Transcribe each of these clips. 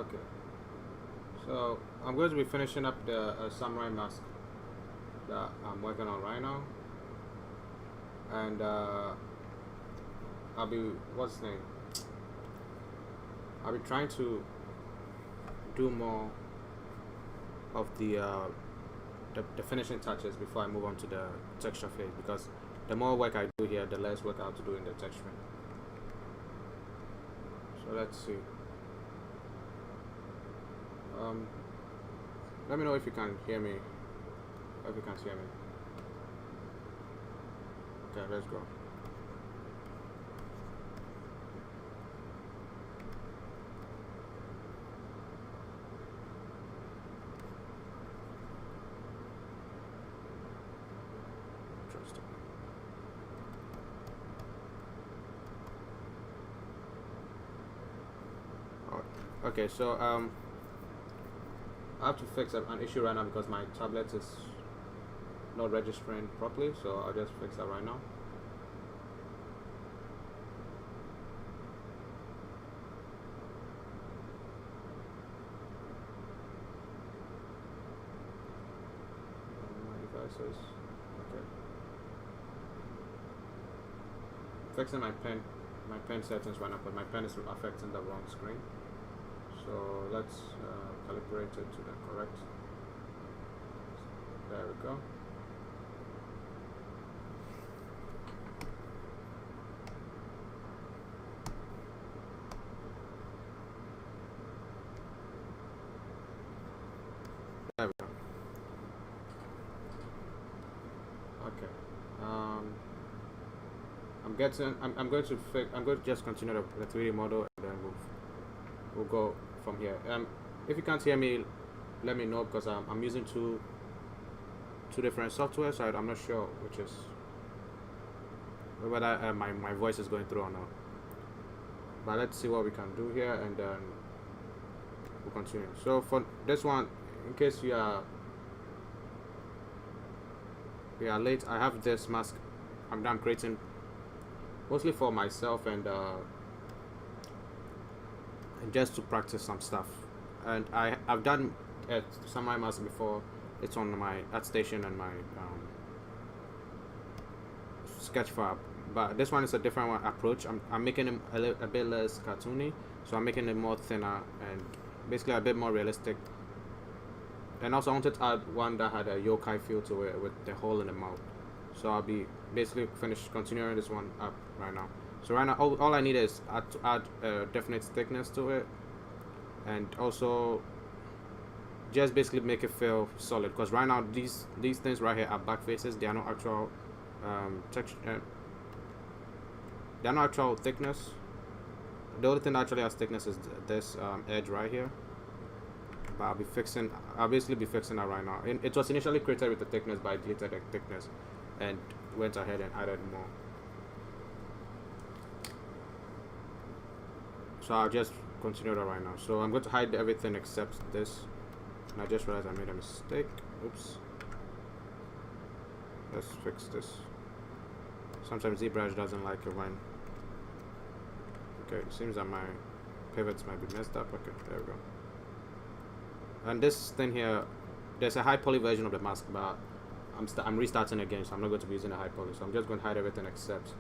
Okay. So I'm going to be finishing up the samurai mask that I'm working on right now, and I'll be what's his name? I'll be trying to do more of the finishing touches before I move on to the texture phase, because the more work I do here, the less work I have to do in the texturing. So let's see. Let me know if you can hear me. If you can't hear me. Okay, let's go. Interesting. Okay, so I have to fix an issue right now because my tablet is not registering properly, so I'll just fix that right now. My devices. Okay. Fixing my pen settings right now, but my pen is affecting the wrong screen. So let's calibrate it to the correct. There we go. There we go. Okay. I'm going to just continue the 3D model, and then we'll go from here. If you can't hear me, let me know, because I'm using two different software, so I'm not sure which is whether my voice is going through or not. But let's see what we can do here, and then we'll continue. So for this one, in case you are late, I have this mask I'm creating mostly for myself, and just to practice some stuff. And I've done a samurai mask before. It's on my ArtStation and my Sketchfab, but this one is a different approach. I'm making it a bit less cartoony, so I'm making it more thinner and basically a bit more realistic. And also I wanted to add one that had a yokai feel to it with the hole in the mouth. So I'll be basically continuing this one up right now. So right now all I need is to add a definite thickness to it, and also just basically make it feel solid, because right now these things right here are back faces. They are not actual texture. They are not actual thickness. The only thing that actually has thickness is this edge right here. But I'll basically be fixing that right now. It was initially created with the thickness, but I deleted the thickness and went ahead and added more. So I'll just continue that right now. So I'm going to hide everything except this, and I just realized I made a mistake. Oops. Let's fix this. Sometimes ZBrush doesn't like it when. Okay, it seems that my pivots might be messed up. Okay, there we go. And this thing here, there's a high poly version of the mask, but I'm restarting again, so I'm not going to be using a high poly. So I'm just going to hide everything except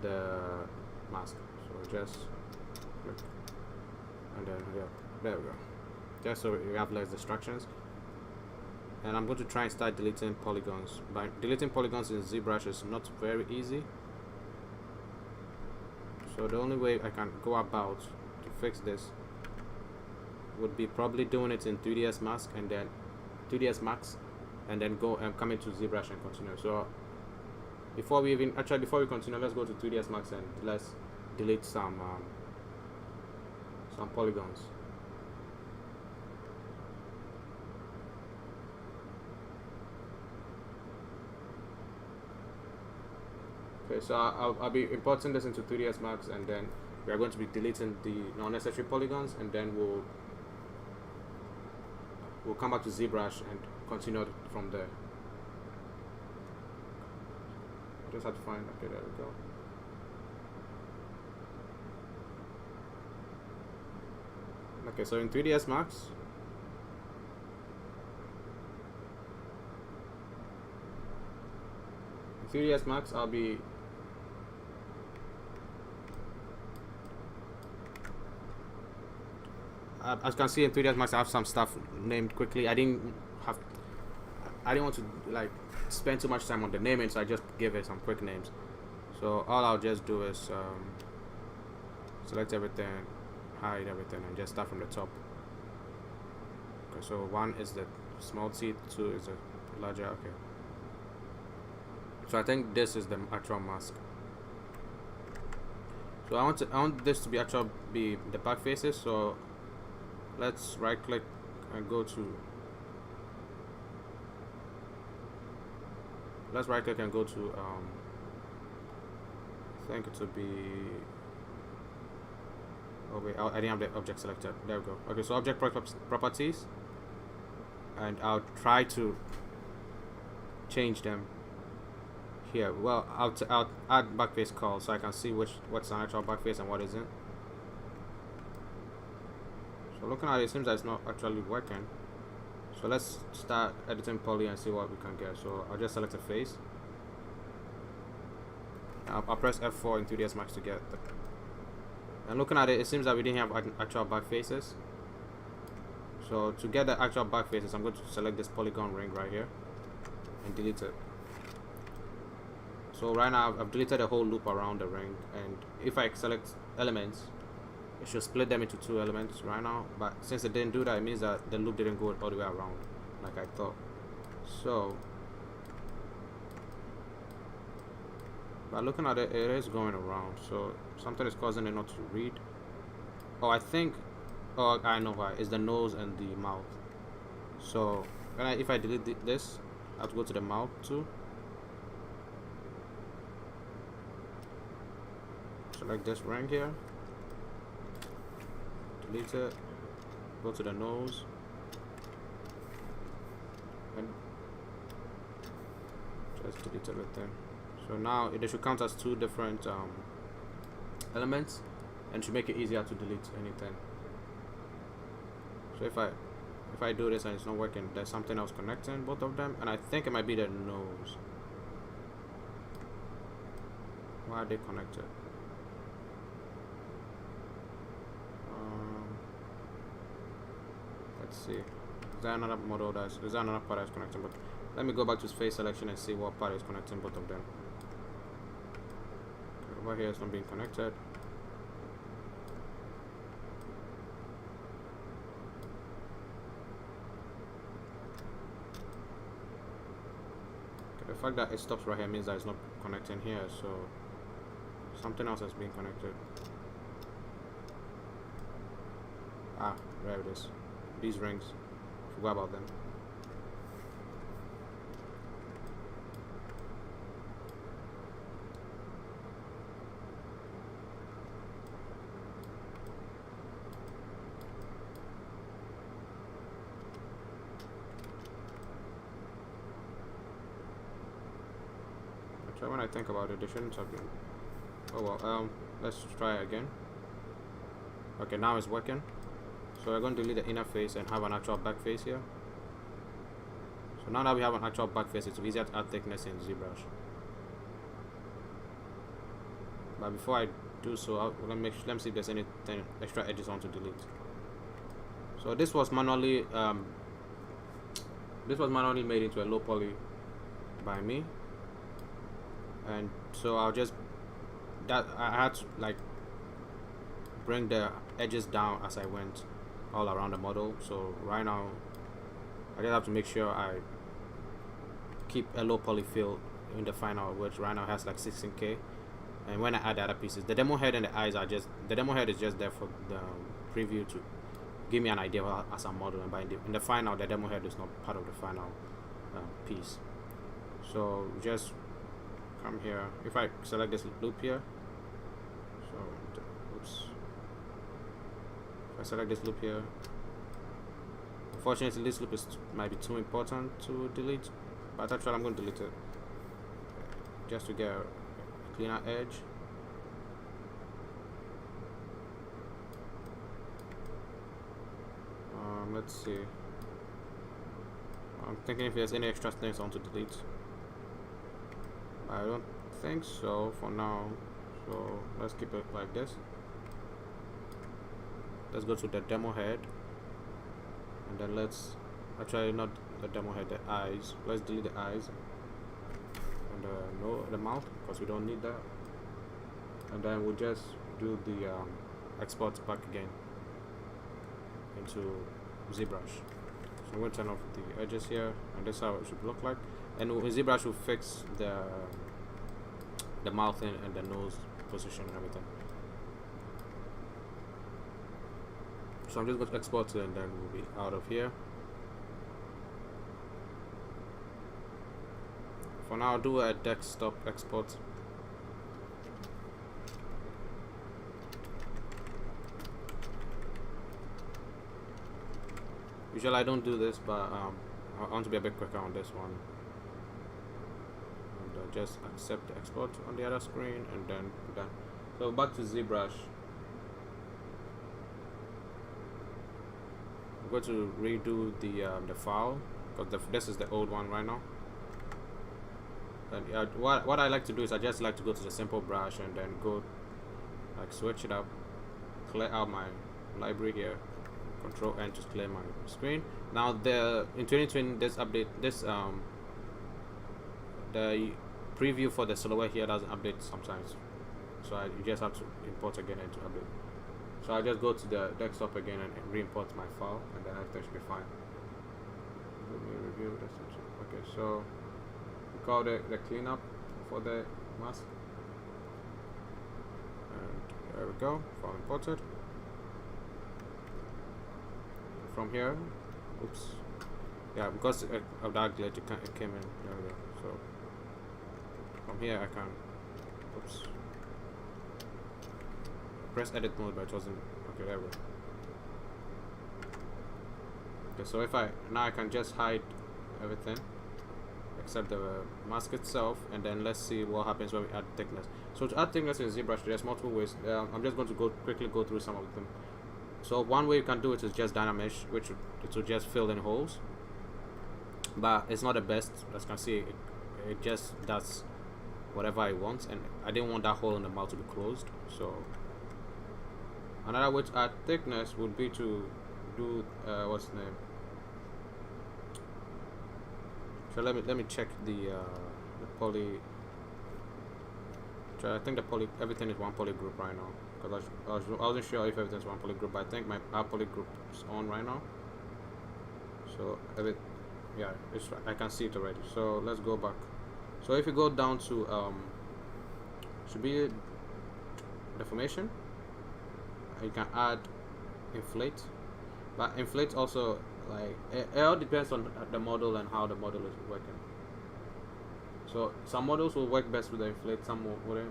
the mask. So just click, and then yeah, there we go. Just so we have less distractions. And I'm going to try and start deleting polygons. By deleting polygons in ZBrush is not very easy. So the only way I can go about to fix this would be probably doing it in 3ds Max, and then 3ds Max, and then go and come into ZBrush and continue. So before we continue, let's go to 3ds Max and let's delete some polygons. Okay, so I'll be importing this into 3ds Max, and then we are going to be deleting the non-necessary polygons, and then we'll come back to ZBrush and continue from there. Just have to find. Okay, there we go. Okay, so in 3ds Max, I'll be as you can see in 3ds Max, I have some stuff named quickly. I didn't want to like spend too much time on the naming, so I just gave it some quick names. So all I'll just do is select everything, hide everything, and just start from the top. Okay, so 1 is the small teeth, 2 is the larger. Okay, so I think this is the actual mask. So I want this to be the back faces. So let's right click and go to I think it would be, oh wait, I didn't have the object selected. There we go. Okay, so object properties, and I'll try to change them here. Well, I'll add backface call so I can see what's an actual backface and what isn't. So looking at it, it seems that it's not actually working. So let's start editing poly and see what we can get. So I'll just select a face. I'll press F4 in 3ds Max to get the, and looking at it, it seems that we didn't have actual back faces. So to get the actual back faces, I'm going to select this polygon ring right here and delete it. So right now I've deleted the whole loop around the ring, and if I select elements, it should split them into 2 elements right now, but since it didn't do that, it means that the loop didn't go all the way around like I thought. So by looking at it, it is going around, so something is causing it not to read. Oh, I think, oh, I know why. It's the nose and the mouth. So if I delete this, I have to go to the mouth too. Select this ring here, delete it, go to the nose, and just delete everything. So now it should count as 2 different elements, and should make it easier to delete anything. So if I do this and it's not working, there's something else connecting both of them, and I think it might be the nose. Why are they connected? Let's see. Is there another part that's connecting? But let me go back to face selection and see what part is connecting both of them. Okay, over here it's not being connected. Okay, the fact that it stops right here means that it's not connecting here, so something else has been connected. Ah, there it is. These rings, forgot about them. Actually, when I think about it, they shouldn't have been. Oh well, let's try again. Okay, now it's working. So we're going to delete the inner face and have an actual back face here. So now that we have an actual back face, it's easier to add thickness in ZBrush. But before I do so, let me see if there's any extra edges I want to delete. So this was manually made into a low poly by me, and so I had to like bring the edges down as I went all around the model. So right now I just have to make sure I keep a low poly fill in the final, which right now has like 16K. And when I add the other pieces, the demo head and the eyes are just, the demo head is just there for the preview to give me an idea as I'm modeling, but in the final, the demo head is not part of the final piece. So just come here, if I select this loop here, so oops, if I select this loop here, unfortunately this loop might be too important to delete, but actually I'm going to delete it just to get a cleaner edge. Let's see. I'm thinking if there's any extra things I want to delete. I don't think so for now. So let's keep it like this. Let's go to the demo head, and then let's actually not the demo head, the eyes. Let's delete the eyes and no, the mouth, because we don't need that. And then we'll just do the export back again into ZBrush. So I'm going to turn off the edges here, and this is how it should look like. And ZBrush will fix the mouth and the nose position and everything. So I'm just going to export it, and then we'll be out of here. For now, I'll do a desktop export. Usually I don't do this, but I want to be a bit quicker on this one. And just accept the export on the other screen, and then done. So back to ZBrush. I'm going to redo the file, because this is the old one right now. And what I like to do is I just like to go to the simple brush and then go like switch it up, clear out my library here, Control N to clear my screen. Now in 2020 this update, the preview for the silhouette here doesn't update sometimes, so you just have to import again and to update. So I just go to the desktop again and re-import my file, and then everything should be fine. Let me review this. Okay, so we called it the cleanup for the mask, and there we go, file imported. From here, oops, yeah, because of that glitch it came in. There we go. So from here I can, oops, press edit mode, but it wasn't. Okay, there we go. Okay, so if now I can just hide everything except the mask itself, and then let's see what happens when we add thickness. So to add thickness in ZBrush, there's multiple ways. I'm just going to quickly go through some of them. So one way you can do it is just Dynamesh, which it will just fill in holes, but it's not the best. As you can see, it just does whatever it wants, and I didn't want that hole in the mouth to be closed. So another way to add thickness would be to do what's the name? So let me check the poly. So I think everything is one poly group right now, because I wasn't sure if everything's one poly group, but I think our poly group is on right now. So yeah, I can see it already. So let's go back. So if you go down to should be deformation, you can add inflate, but inflate also, like, it all depends on the model and how the model is working. So some models will work best with the inflate, some wouldn't.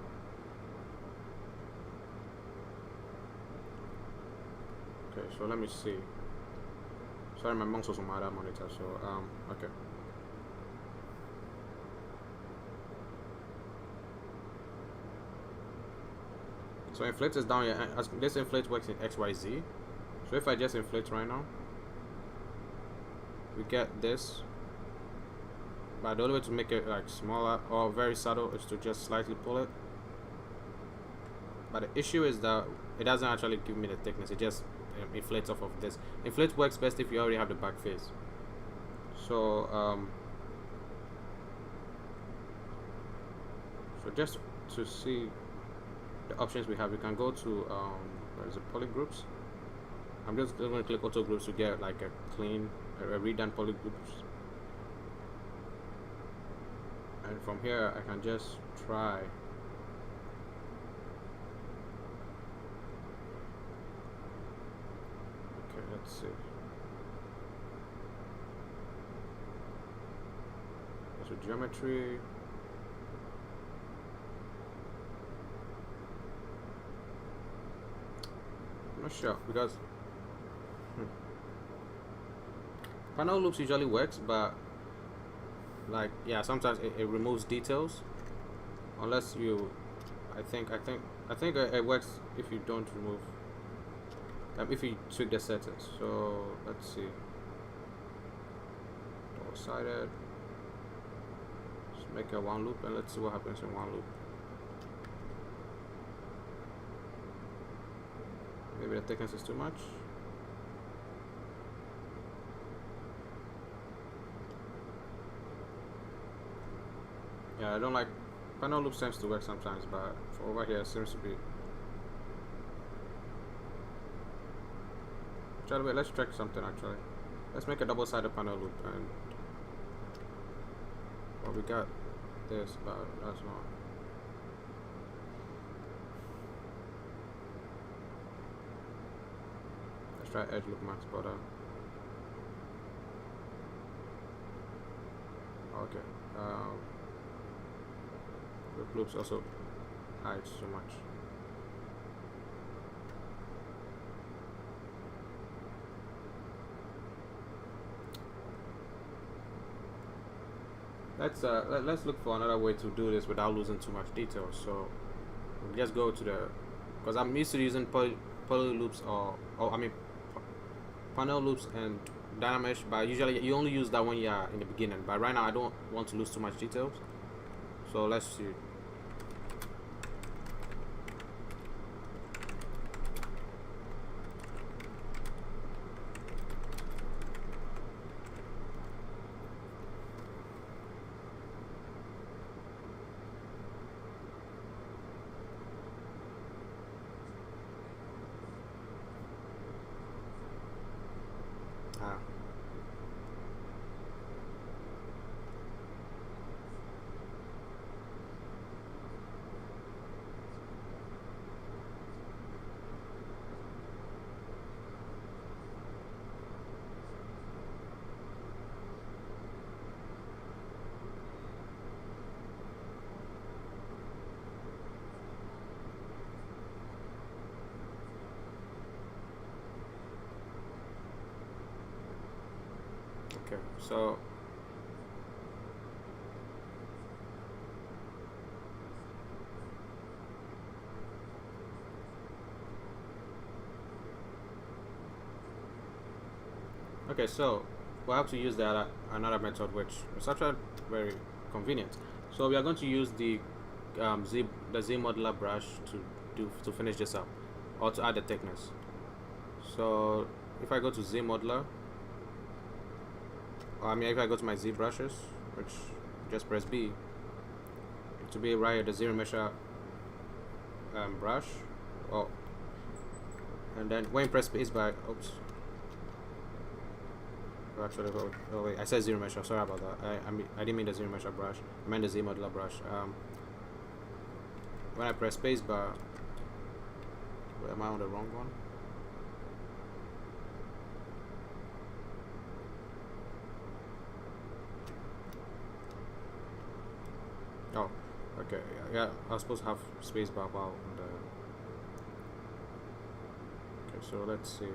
Okay, so let me see. Sorry, my mouse was on my other monitor. So okay. So inflate is down here. This inflate works in XYZ. So if I just inflate right now, we get this. But the only way to make it like smaller or very subtle is to just slightly pull it. But the issue is that it doesn't actually give me the thickness. It just inflates off of this. Inflate works best if you already have the back face. So so just to see the options we have, we can go to where is it, poly groups. I'm just going to click auto groups to get like a clean, a redone poly groups. And from here I can just try. Okay, let's see. So geometry. I'm not sure, because panel loops usually works, but like, yeah, sometimes it removes details unless you, I think it works if you don't remove. if you tweak the settings. So let's see, double-sided, let's make a one loop and let's see what happens in one loop. Maybe the thickness is too much. Yeah, I don't like panel loop. Seems to work sometimes, but for over here it seems to be. Actually, wait, let's check something. Actually, let's make a double-sided panel loop, and well, we got this, but that's not. Let's try edge loop max border. Okay. The loops also hides so much. Let's look for another way to do this without losing too much detail. So we'll just go to the, because I'm used to using poly loops or I mean panel loops and dynamesh, but usually you only use that when you are in the beginning. But right now I don't want to lose too much details. So let's see. Okay, so we'll have to use that another method, which is actually very convenient. So we are going to use the ZModeler brush to finish this up, or to add the thickness. So if I go to ZModeler, I mean if I go to my ZBrushes, which just press B to be right at the zero measure brush, and then when you press space bar, oops. Actually, oh wait, I said zero measure. Sorry about that. I didn't mean the zero measure brush. I meant the ZModeler brush. When I press space bar, wait, am I on the wrong one? Oh, okay. Yeah, I was supposed to have space bar while on the. Okay, so let's see.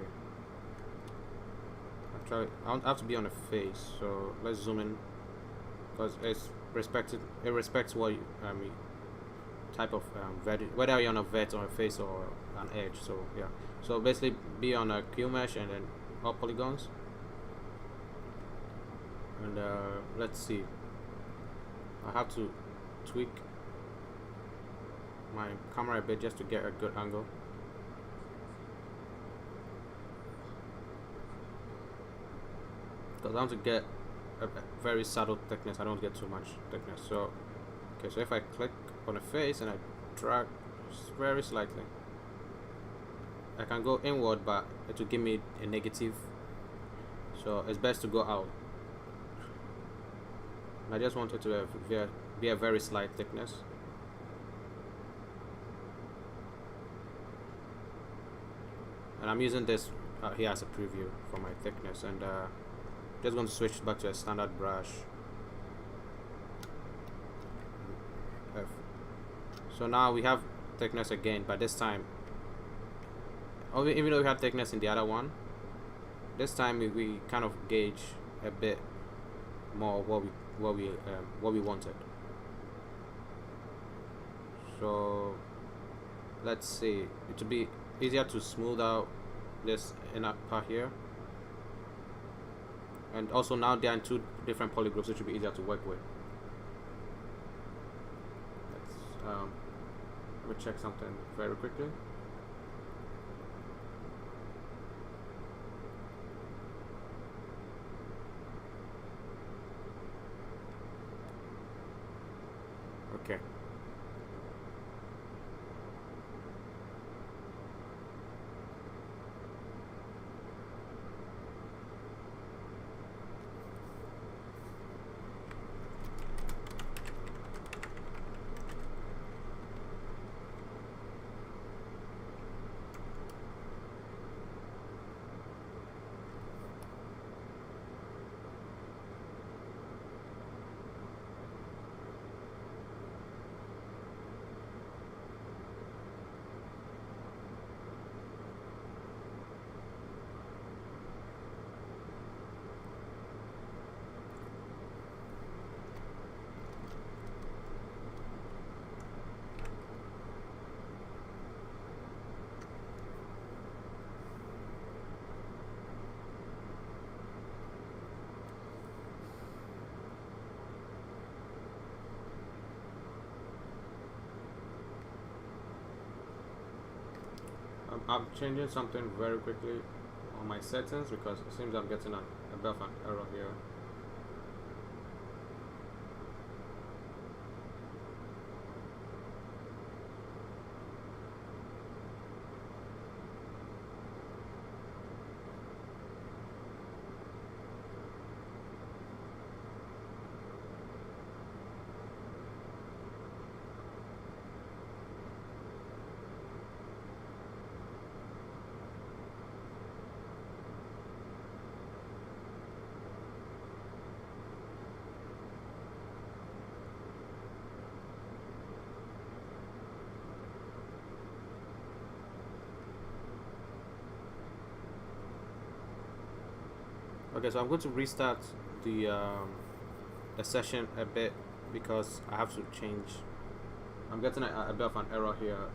I have to be on the face, so let's zoom in, because it respects what you, type of whether you're on a vet or a face or an edge. So yeah, so basically be on a Q mesh and then all polygons, and let's see. I have to tweak my camera a bit just to get a good angle. Because I want to get a very subtle thickness. I don't get too much thickness. So, okay. So if I click on the face and I drag very slightly, I can go inward, but it will give me a negative. So it's best to go out. And I just want it to be a very slight thickness. And I'm using this here as a preview for my thickness, and just going to switch back to a standard brush. F. So now we have thickness again, but this time, even though we had thickness in the other one, this time we kind of gauge a bit more what we wanted. So let's see, it would be easier to smooth out this inner part here. And also now they are in two different polygroups, so it should be easier to work with. Let me check something very quickly. Okay. I'm changing something very quickly on my settings because it seems I'm getting a bit of an error here. Okay, so I'm going to restart the session a bit because I have to change. I'm getting a bit of an error here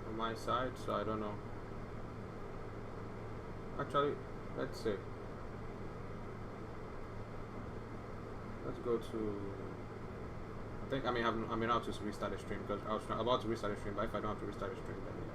on my side, so I don't know. Actually, let's see. Let's go to. I think I may not have to restart the stream because I was about to restart the stream, but if I don't have to restart the stream, then yeah.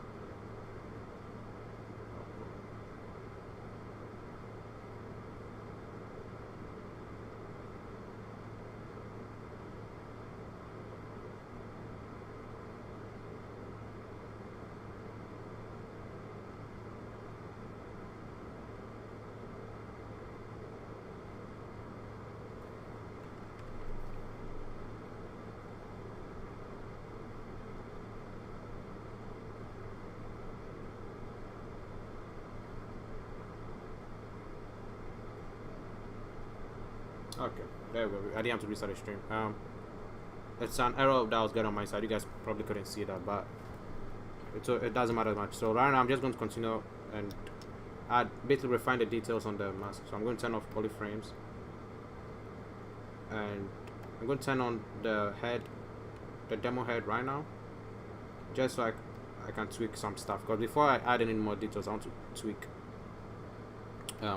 Okay, there we go. I didn't have to restart the stream. It's an error that was getting on my side. You guys probably couldn't see that, but it doesn't matter much. So right now I'm just going to continue and basically refine the details on the mask. So I'm going to turn off polyframes, and I'm going to turn on the head, the demo head right now, just so I can tweak some stuff. Because before I add any more details, I want to tweak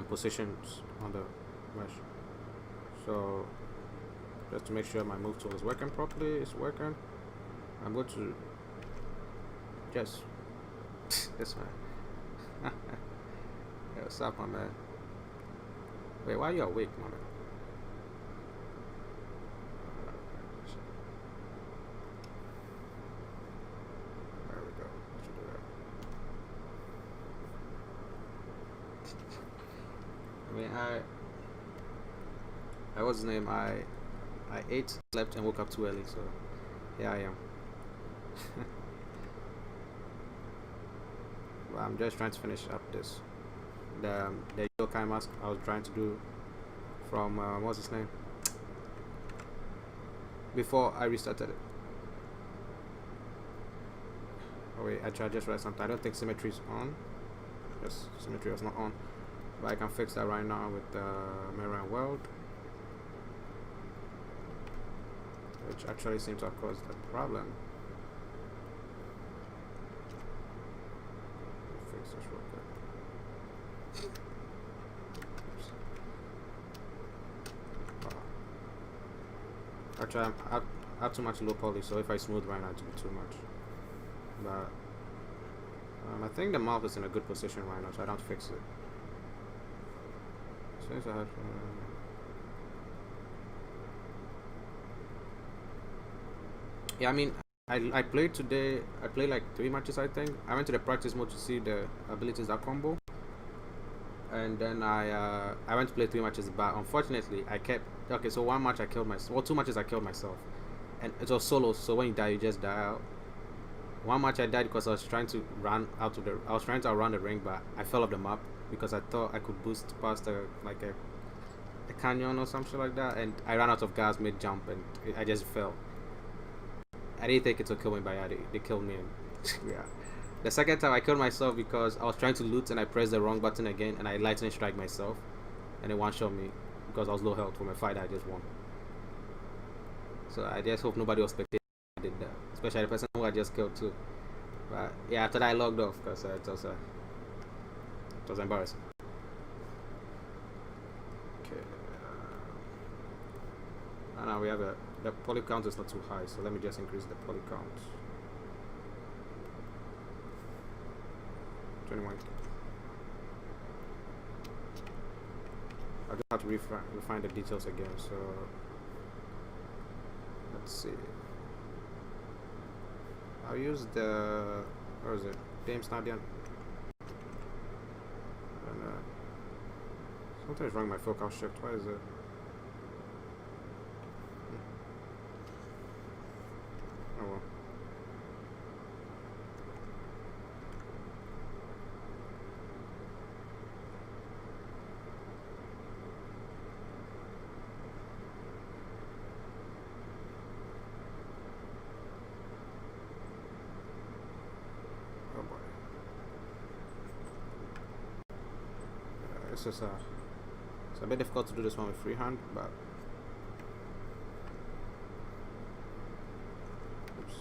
positions on the mesh. So just to make sure my move tool is working properly, it's working. I'm going to just this man. Yo, what's up, my man? Wait, why are you awake, my man? There we go. Should do that. I mean, what's his name? I ate, slept, and woke up too early, so here I am. Well, I'm just trying to finish up this the yokai mask I was trying to do from what's his name before I restarted it. Oh wait, I just read something. I don't think symmetry is on. Yes, symmetry was not on, but I can fix that right now with mirror and world, which actually seems to have caused a problem. Fix this real quick. Actually, I have too much low poly, so if I smooth right now, it will be too much. But I think the mouth is in a good position right now, so I don't fix it. Since I have, yeah, I mean, I played today. I played like 3 matches, I think. I went to the practice mode to see the abilities that combo, and then I went to play 3 matches. But unfortunately, I kept so 1 match I killed myself. Well, 2 matches I killed myself, and it was solo. So when you die, you just die out. 1 match I died because I was trying to run out of the. I was trying to outrun the ring, but I fell off the map because I thought I could boost past a canyon or something like that, and I ran out of gas mid jump, and I just fell. I didn't think it would kill me, but yeah, they killed me. And yeah, the second time I killed myself because I was trying to loot and I pressed the wrong button again, and I lightning strike myself, and it one shot me because I was low health from a fight I just won. So I just hope nobody was spectating I did that, especially the person who I just killed too. But yeah, after that I logged off because it was embarrassing. Okay. And now we have the poly count is not too high, so let me just increase the poly count. 21. I just have to refine the details again, so let's see. I'll use the, where is it? Dame Snadian. And something's wrong with my focal shift. Why is it? Oh well. Oh boy. It's just it's a bit difficult to do this one with freehand, but oops.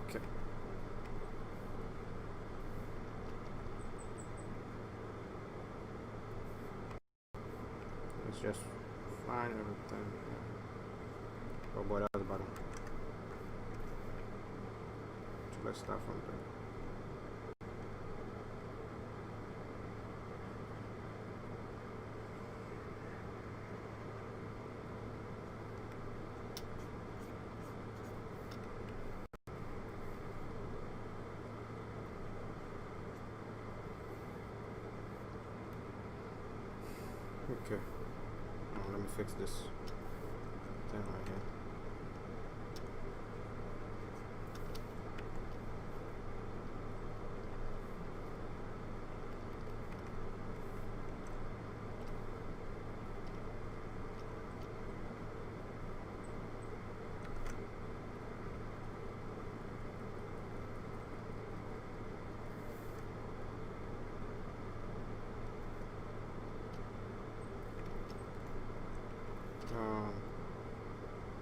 Okay. Let's just find everything. Oh boy, that was the bottom. So let's start from there. Okay. Now let me fix this thing right here.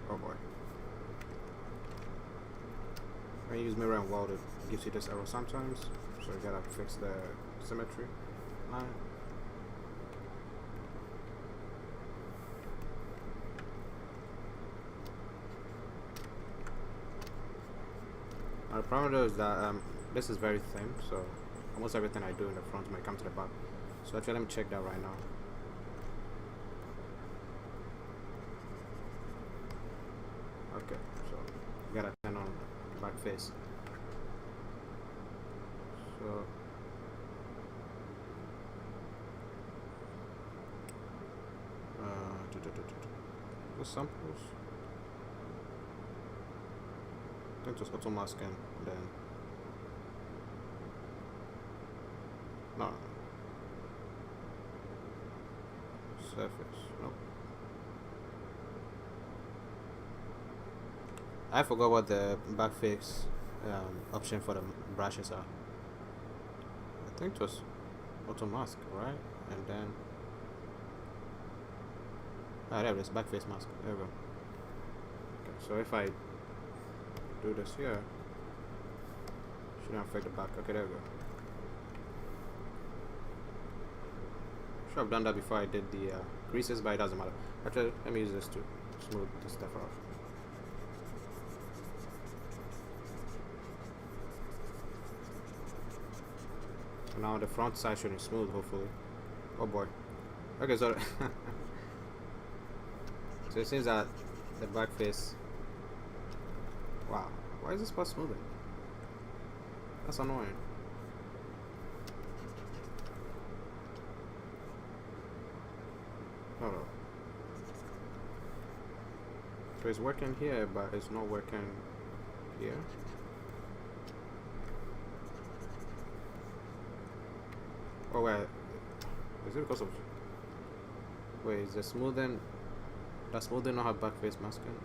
Oh boy. When you use mirror and weld, it gives you this error sometimes, so you gotta fix the symmetry line. Now the problem though is that this is very thin, so almost everything I do in the front might come to the back. So actually let me check that right now. Okay, so you gotta turn on the back face. So the samples. I think just auto masking, then no surface. Nope. I forgot what the backface option for the brushes are. I think it was auto mask, right? And then there it is, backface mask. There we go. Okay, so if I do this here, shouldn't affect the back. Okay, there we go. Sure, I've done that before I did the creases, but it doesn't matter. Actually, let me use this to smooth this stuff off. So now the front side should be smooth, hopefully. Oh boy. Okay, so so it seems that the back face. Wow, why is this part smoothing? That's annoying. Hold on. So it's working here, but it's not working here. Oh wait, is it because of? Wait, is the smoothing? Does smoothing not have back face masking?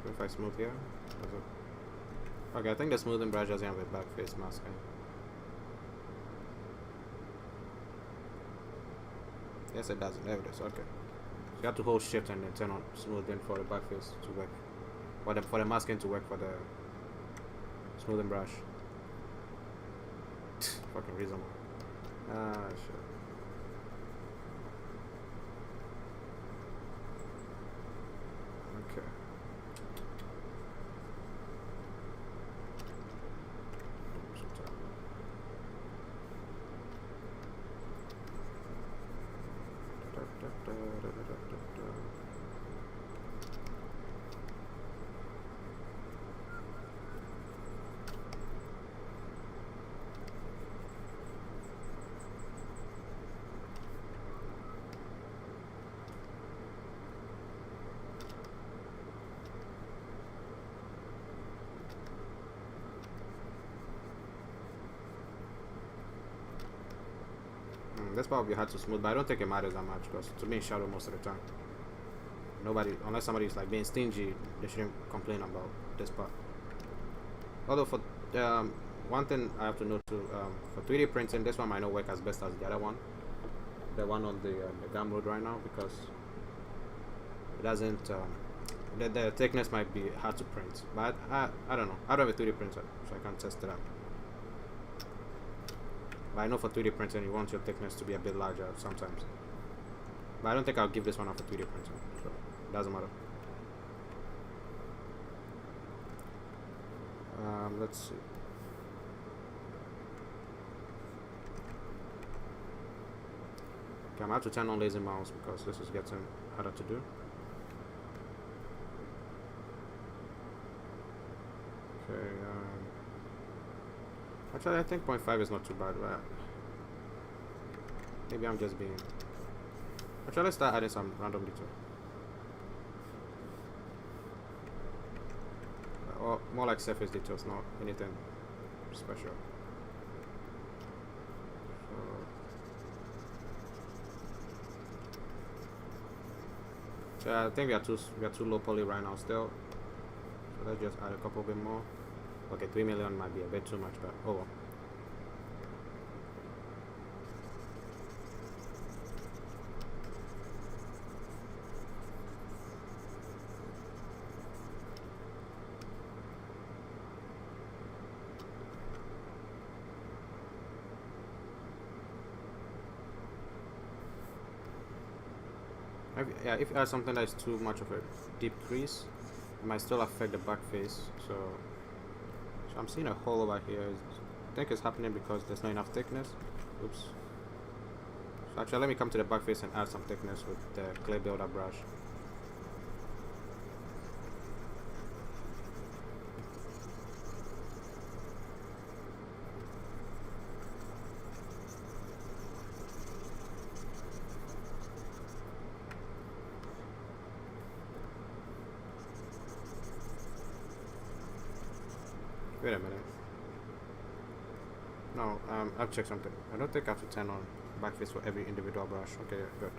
If I smooth here, okay, I think the smoothing brush doesn't have a back face masking. Yes, it doesn't. There it is. Okay, so you have to hold shift and then turn on smoothing for the back face to work, for the masking to work for the smoothing brush. Fucking reasonable. Ah, shit. Okay. This part will be hard to smooth, but I don't think it matters that much because to me it's shadow most of the time. Nobody, unless somebody's like being stingy, they shouldn't complain about this part. Although for one thing I have to note too, for 3D printing, this one might not work as best as the other one, the one on the download right now, because it doesn't. The thickness might be hard to print, but I don't know. I don't have a 3D printer, so I can't test it out. But I know for 3D printing you want your thickness to be a bit larger sometimes. But I don't think I'll give this one off a 3D printer, so it doesn't matter. Let's see. Okay, I'm going to turn on lazy mouse because this is getting harder to do. Okay, actually I think 0.5 is not too bad, right? Maybe I'm just being... Actually, let's start adding some random detail. Or more like surface details, not anything special. So I think we are too low poly right now still. So let's just add a couple bit more. Okay, 3 million might be a bit too much, but oh well. Yeah, if you add something that is too much of a deep crease, it might still affect the back face. So I'm seeing a hole over here. I think it's happening because there's not enough thickness. Oops. So actually, let me come to the back face and add some thickness with the clay builder brush. Wait a minute. No, I've checked something. I don't think I have to turn on backface for every individual brush. Okay, good.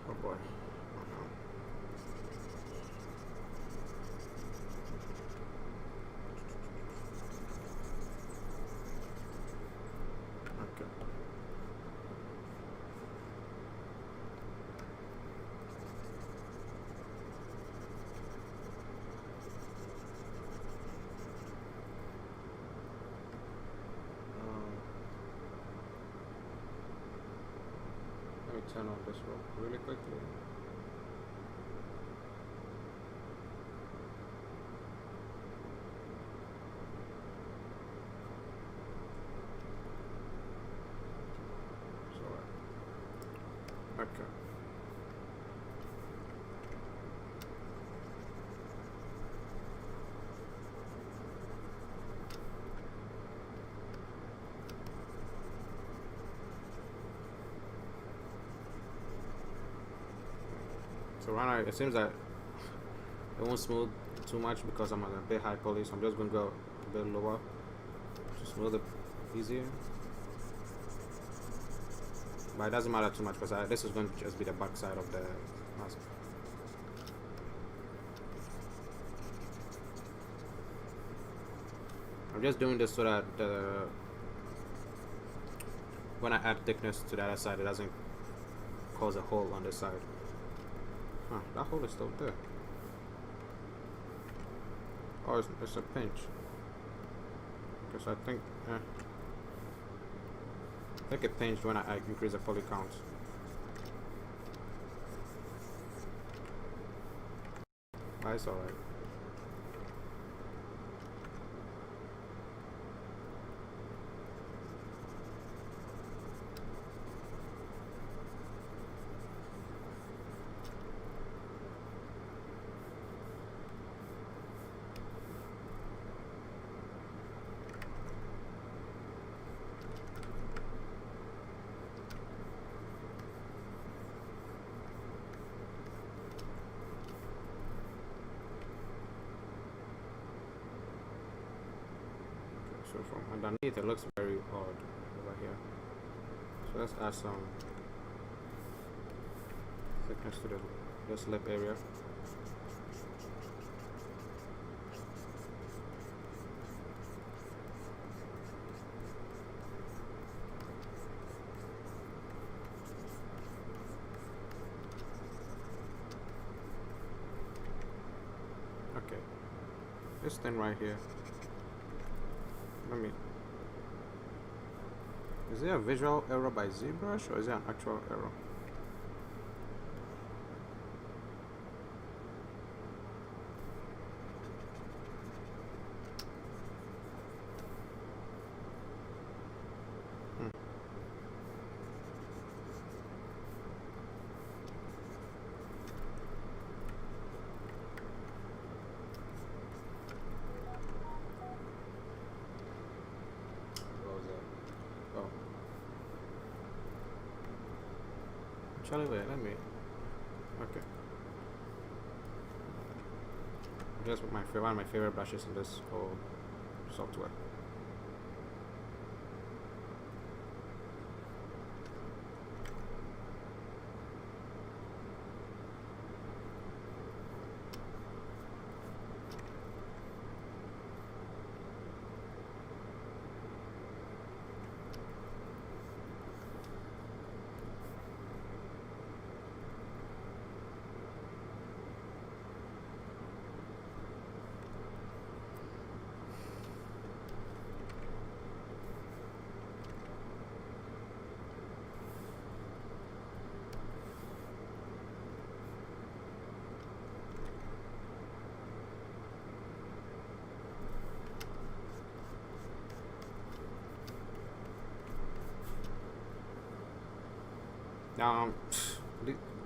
Oh boy. Okay. Let me turn on this one really quickly. Okay. So right now it seems that it won't smooth too much because I'm at a bit high poly, so I'm just gonna go a bit lower to smooth it easier. But it doesn't matter too much because this is going to just be the back side of the mask. I'm just doing this so that when I add thickness to the other side, it doesn't cause a hole on this side. Huh, that hole is still there. Oh, it's a pinch. Because I think it pinched when I increase the poly count. That's alright. So from underneath it looks very odd over here. So let's add some thickness to this lip area. Okay, this thing right here. Is there a visual error by ZBrush or is there an actual error? Actually, wait, let me. Okay. Just one of my favorite brushes in this whole software.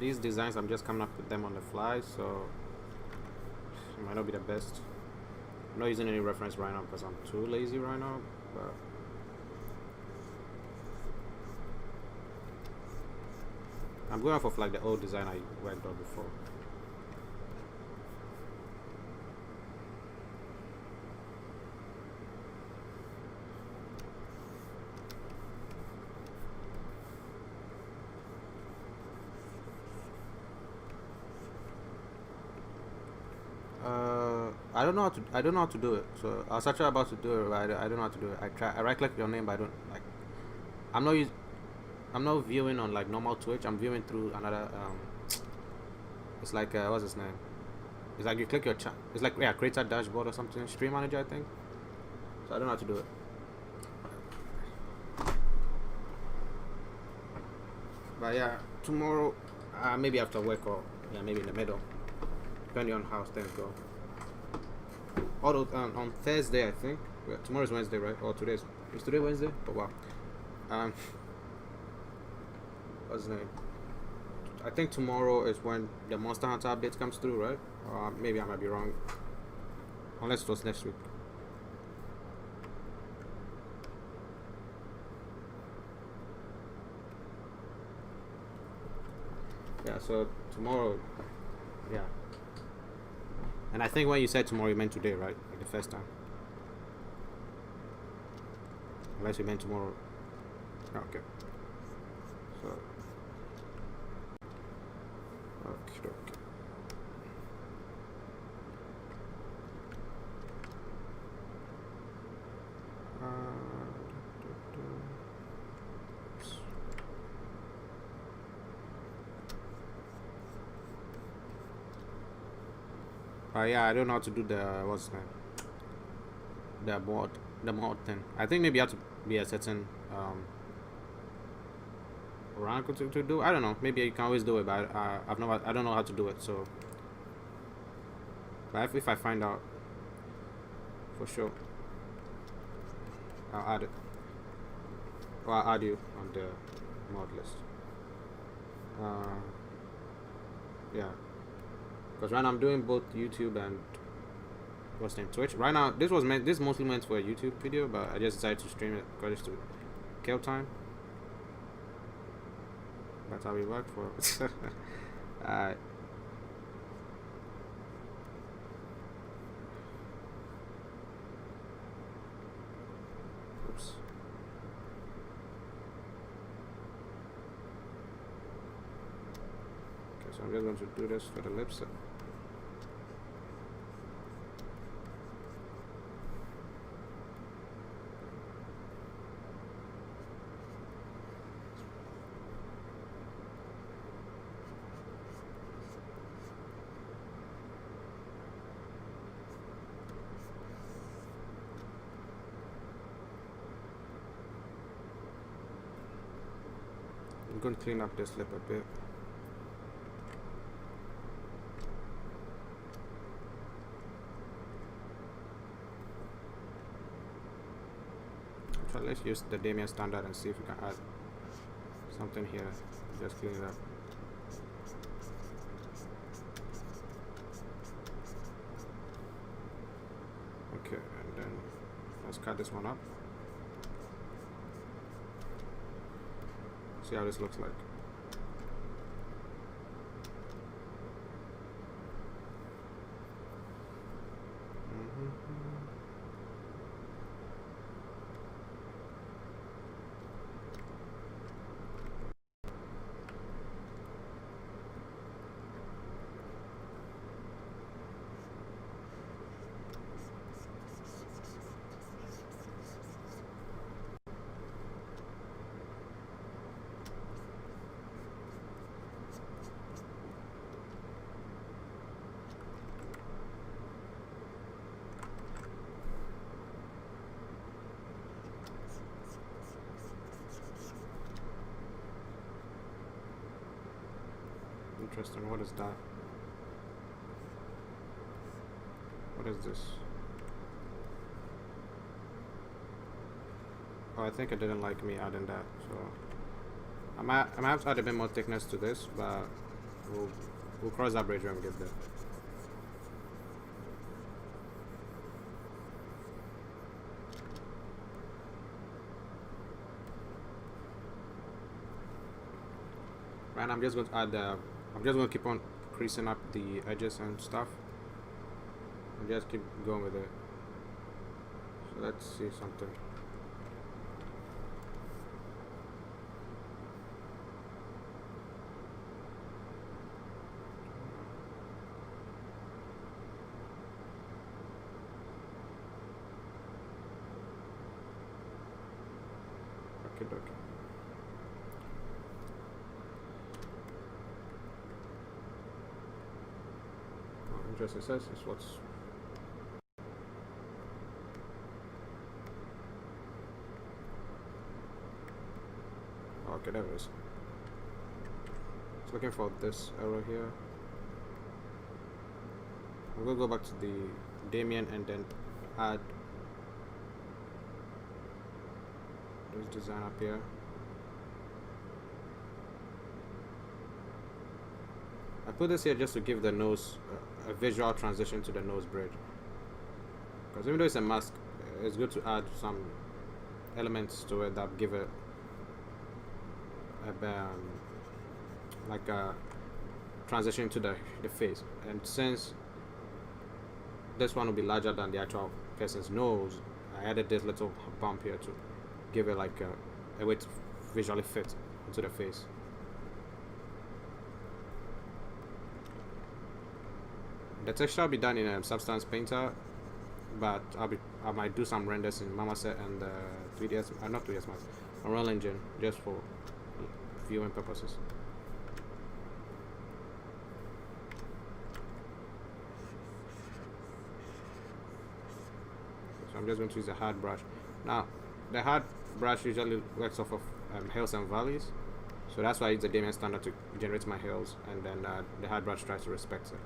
These designs I'm just coming up with them on the fly, so it might not be the best. I'm not using any reference right now because I'm too lazy right now, but I'm going off of like the old design I worked on before. I don't know how to do it. So I was actually about to do it, but I don't know how to do it. I right click your name, but I don't like. I'm not I'm not viewing on like normal Twitch. I'm viewing through another. It's like what's his name? It's like you click your chat. It's like create a dashboard or something. Stream manager, I think. So I don't know how to do it. But yeah, tomorrow, maybe after work or maybe in the middle, depending on how things go. Although on Thursday, I think tomorrow's Wednesday, right? Or is today Wednesday? Oh wow. What's his name? I think tomorrow is when the Monster Hunter update comes through, right? Or maybe I might be wrong. Unless it was next week. Yeah, so tomorrow, yeah. And I think when you said tomorrow, you meant today, right? Like the first time. Unless you meant tomorrow. Okay. So. Okay. Yeah, I don't know how to do the what's name. The mod thing. I think maybe you have to be a certain rank to do. I don't know. Maybe you can always do it, but I don't know how to do it. So, but if I find out, for sure, I'll add it. Or I'll add you on the mod list. Yeah. Because right now I'm doing both YouTube and what's the name, Twitch. Right now, this is mostly meant for a YouTube video, but I just decided to stream it because it's to kill time. That's how we work for it. Oops. Okay, so I'm just going to do this for the lips. I'm going to clean up this lip a bit. So let's use the Damien standard and see if we can add something here. Just clean it up. Okay, and then let's cut this one up. See how this looks like. Interesting. What is that? What is this? Oh, I think it didn't like me adding that, so I might have to add a bit more thickness to this, but we'll cross that bridge when we get there. Right and I'm just going to add I'm just going to keep on creasing up the edges and stuff and just keep going with it. So let's see something. Okay. Interesting. Says is what's okay. There it is. It's looking for this arrow here. I'm gonna go back to the Damien and then add this design up here. I put this here just to give the nose a visual transition to the nose bridge, because even though it's a mask, it's good to add some elements to it that give it like a transition to the face. And since this one will be larger than the actual person's nose, I added this little bump here to give it like a way to visually fit into the face. The texture will be done in Substance Painter, but I might do some renders in Marmoset and 3ds, not 3ds Max, Unreal Engine, just for viewing purposes. So I'm just going to use a hard brush. Now, the hard brush usually works off of hills and valleys, so that's why I use the Damien standard to generate my hills, and then the hard brush tries to respect it.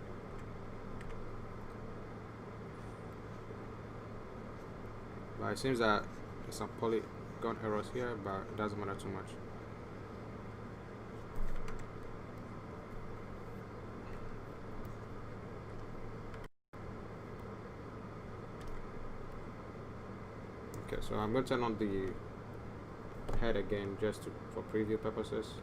But it seems that there's some polygon errors here, but it doesn't matter too much. Okay, so I'm going to turn on the head again just for preview purposes.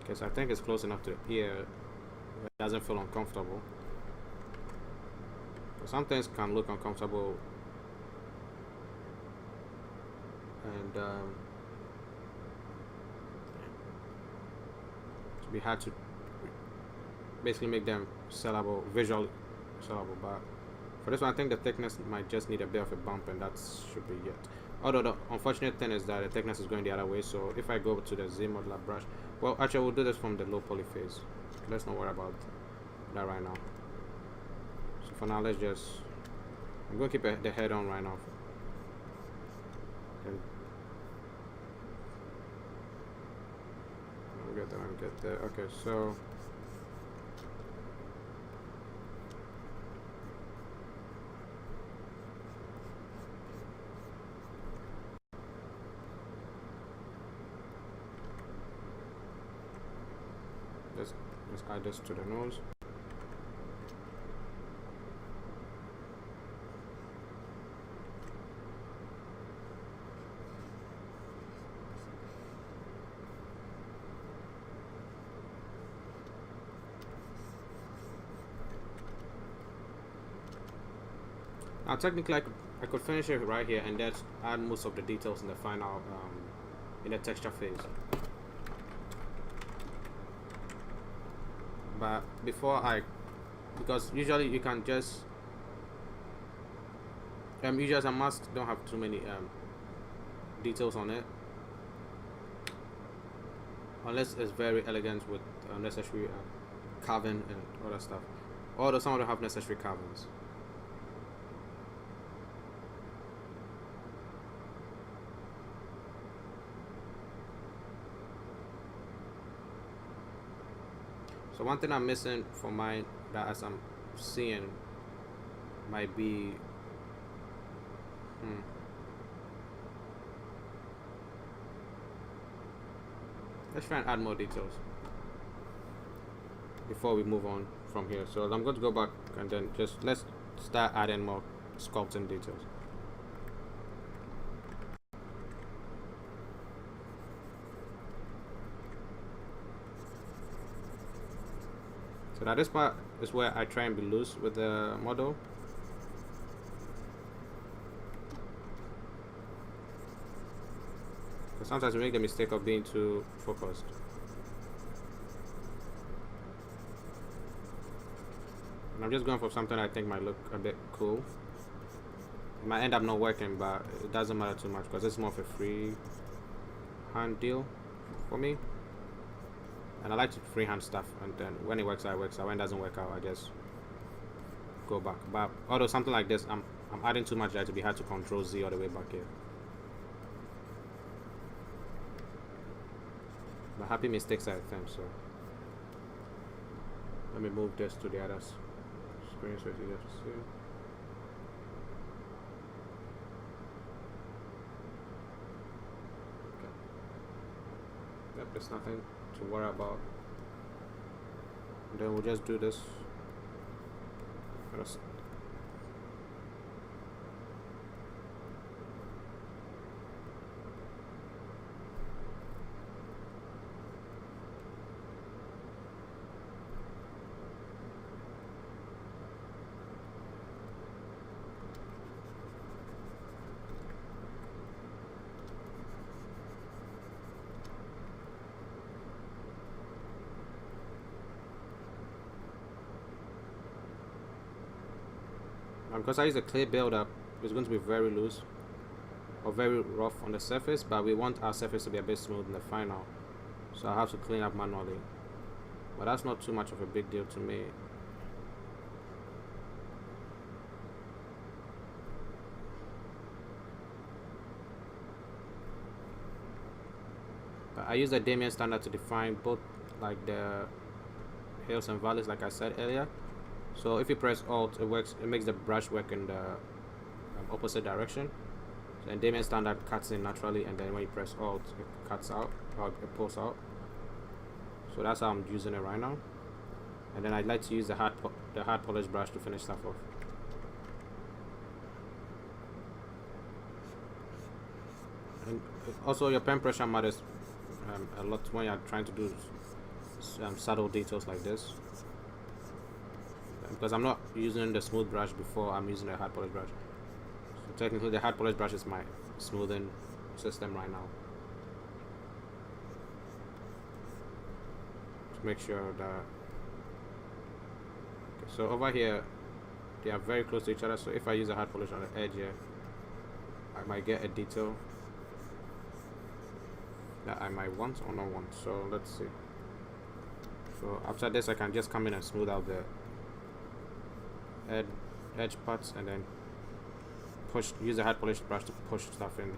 Okay, so I think it's close enough to the ear. It doesn't feel uncomfortable. So some things can look uncomfortable, and we had to basically make them sellable, visually sellable. But for this one, I think the thickness might just need a bit of a bump, and that should be it. Although the unfortunate thing is that the thickness is going the other way, so if I go to the ZModeler brush, well, actually we'll do this from the low poly phase. Let's not worry about that right now. So for now, let's just, I'm going to keep the head on right now. And I'll get there. Okay, so let's add this to the nose. Now technically I could finish it right here and just add most of the details in the final in the texture phase. But before because usually you can just usually as a mask don't have too many details on it, unless it's very elegant with necessary carving and other stuff. Although some of them have necessary carvings. So one thing I'm missing for mine, that as I'm seeing, might be let's try and add more details before we move on from here. So I'm going to go back and then just let's start adding more sculpting details. So now this part is where I try and be loose with the model. Because sometimes we make the mistake of being too focused. And I'm just going for something I think might look a bit cool. It might end up not working, but it doesn't matter too much because it's more of a free hand deal for me. And I like to freehand stuff, and then when it works out, it works out. When it doesn't work out, I just go back. But although something like this, I'm adding too much there to be hard to control Z all the way back here. But happy mistakes are a thing, so let me move this to the other screen so it's easier to see. Okay. Yep, there's nothing to worry about. And then we'll just do this. Because I use a clay buildup, it's going to be very loose or very rough on the surface, but we want our surface to be a bit smooth in the final, so I have to clean up manually. But that's not too much of a big deal to me. But I use the Damien standard to define both like the hills and valleys, like I said earlier. So if you press Alt, it makes the brush work in the opposite direction. So, and Damien standard cuts in naturally, and then when you press Alt, it cuts out, or it pulls out. So that's how I'm using it right now. And then I'd like to use the hard polish brush to finish stuff off. And also your pen pressure matters a lot when you're trying to do subtle details like this. Because I'm not using the smooth brush before I'm using the hard polish brush. So technically the hard polish brush is my smoothing system right now. To make sure that... Okay, so over here, they are very close to each other, so if I use a hard polish on the edge here, I might get a detail that I might want or not want. So let's see. So after this I can just come in and smooth out the edge parts, and then use a hard polish brush to push stuff in here.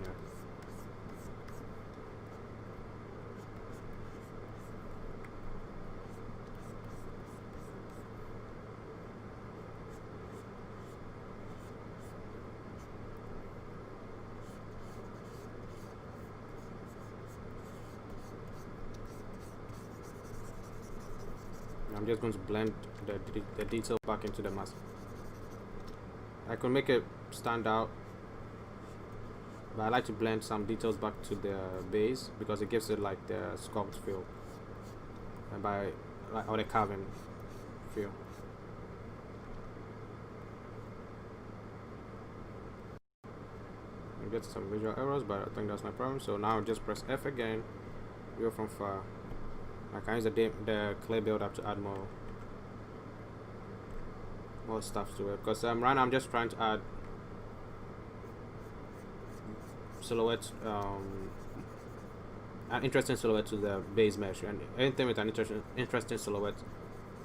I'm just going to blend the detail back into the mask. I could make it stand out, but I like to blend some details back to the base because it gives it like the sculpt feel, and or the carving feel. I get some visual errors, but I think that's no problem. So now just press F again, view from far. I can use the clay build-up to add more stuff to it, because right now I'm just trying to add silhouette, an interesting silhouette to the base mesh, and anything with an interesting silhouette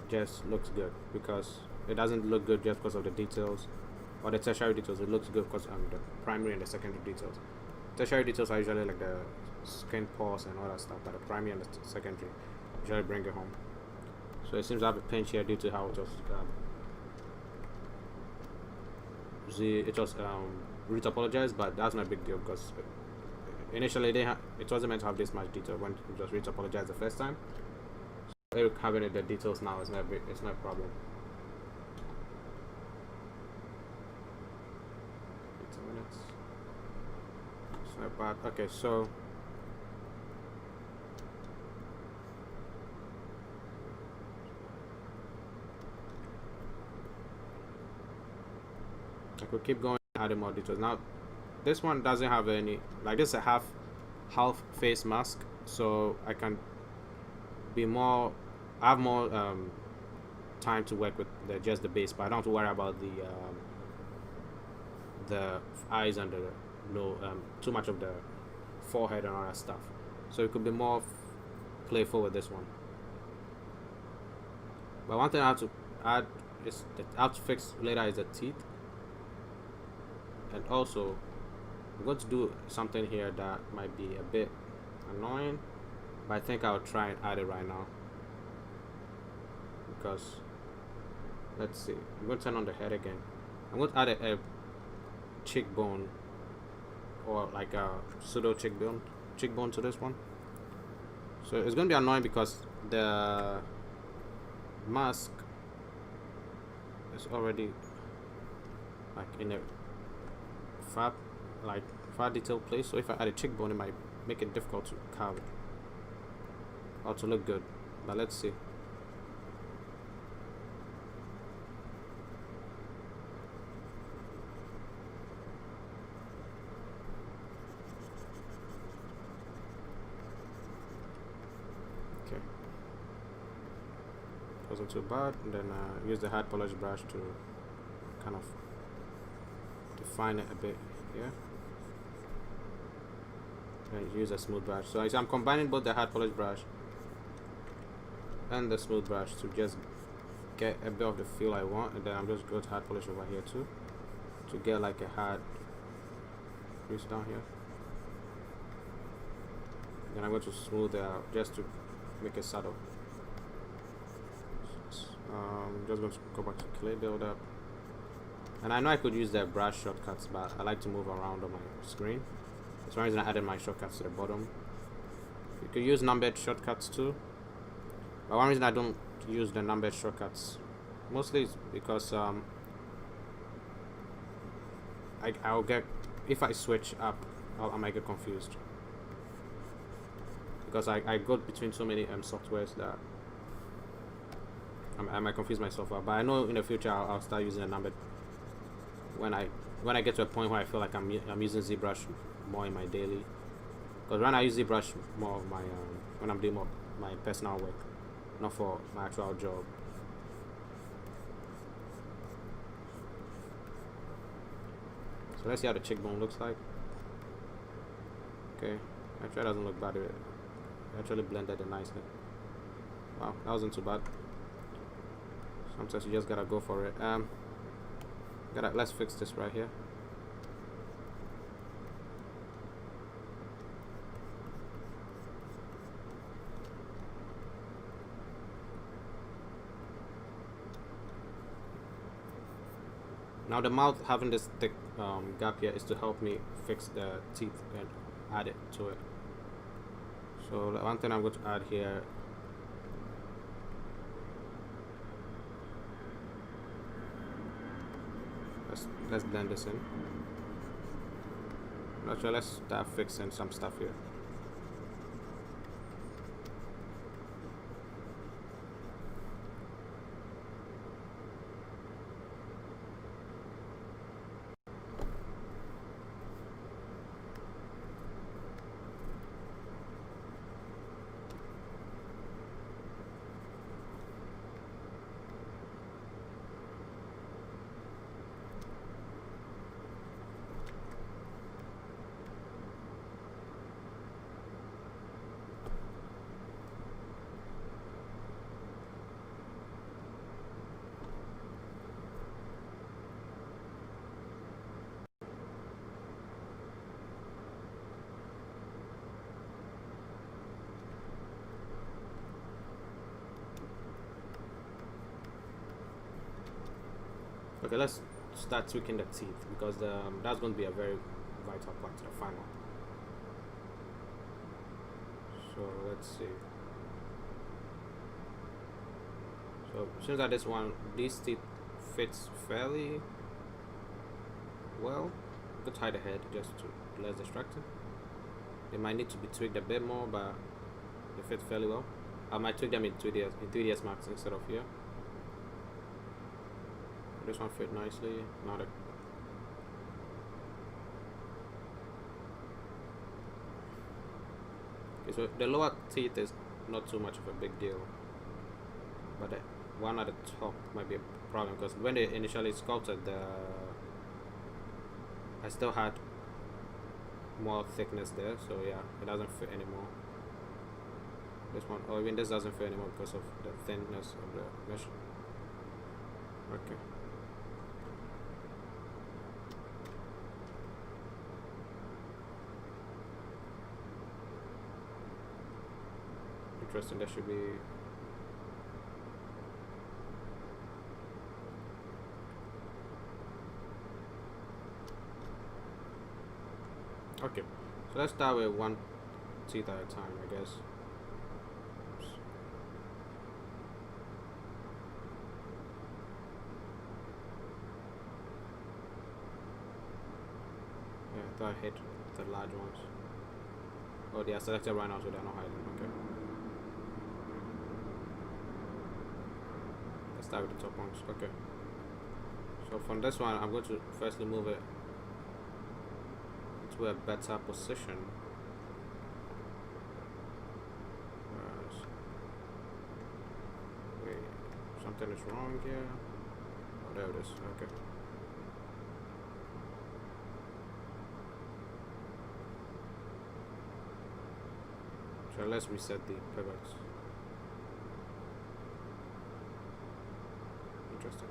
just looks good, because it doesn't look good just because of the details or the tertiary details. It looks good because the primary and the secondary details. Tertiary details are usually like the skin pores and all that stuff, but the primary and the secondary usually bring it home. So it seems to have a pinch here due to how it was retopologized, but that's not a big deal because initially it wasn't meant to have this much detail when it was retopologized the first time. So having the details now is not a problem. not bad. Okay, so I could keep going, adding more details. Now this one doesn't have any, like, this is a half face mask, so I can be more, I have more time to work with just the base, but I don't have to worry about the eyes and the too much of the forehead and all that stuff. So it could be more playful with this one. But one thing I have to add is that I have to fix later is the teeth, and also I'm going to do something here that might be a bit annoying, but I think I'll try and add it right now, because let's see, I'm going to turn on the head again. I'm going to add a cheekbone, or like a pseudo cheekbone to this one. So it's going to be annoying because the mask is already like in a far detailed place, so if I add a cheekbone, it might make it difficult to carve or to look good. But let's see. Okay, wasn't too bad. And then use the hard polish brush to kind of define it a bit here, and use a smooth brush. So I'm combining both the hard polish brush and the smooth brush to just get a bit of the feel I want, and then I'm just going to hard polish over here too to get like a hard crease down here. Then I'm going to smooth it out just to make it subtle. Just going to go back to clay buildup. And I know I could use the brush shortcuts, but I like to move around on my screen. That's one reason I added my shortcuts to the bottom. You could use numbered shortcuts too, but one reason I don't use the numbered shortcuts mostly is because I'll get, if I switch up, I might get confused, because I go between so many softwares that I might confuse myself out. But I know in the future I'll start using a numbered when I get to a point where I feel like I'm using ZBrush more in my daily, because when I use ZBrush more of my when I'm doing more my personal work, not for my actual job. So let's see how the cheekbone looks like. Okay, actually it doesn't look bad. It actually blended it nicely. Wow, that wasn't too bad. Sometimes you just gotta go for it. Let's fix this right here. Now the mouth having this thick gap here is to help me fix the teeth and add it to it. So one thing I'm going to add here, let's blend this in. Actually, let's start fixing some stuff here. Okay, let's start tweaking the teeth, because that's going to be a very vital part to the final. So let's see. So it seems that these teeth fits fairly well. I could tie the head just to less distracting. They might need to be tweaked a bit more, but they fit fairly well. I might tweak them in 3ds Max instead of here. This one fit nicely. Not a okay, so the lower teeth is not too much of a big deal, but the one at the top might be a problem because when they initially sculpted I still had more thickness there, so yeah, it doesn't fit anymore. This one, or even this doesn't fit anymore because of the thinness of the mesh. Okay. Interesting, that should be okay. So let's start with one teeth at a time, I guess. Oops. Yeah, I thought I hit the large ones. Oh, they are selected right now, so they're not hiding. Okay. Let's start with the top ones. Okay. So from this one, I'm going to firstly move it to a better position. Wait, something is wrong here. Oh, there it is. Okay. So let's reset the pivots. Interesting.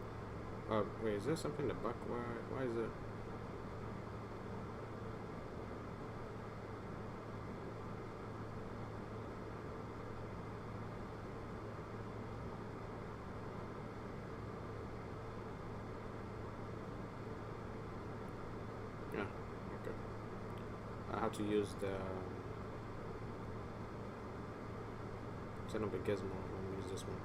Oh, wait, is there something in the back? Why is it? Yeah, okay. I have to use the set up a gizmo. I'm gonna use this one.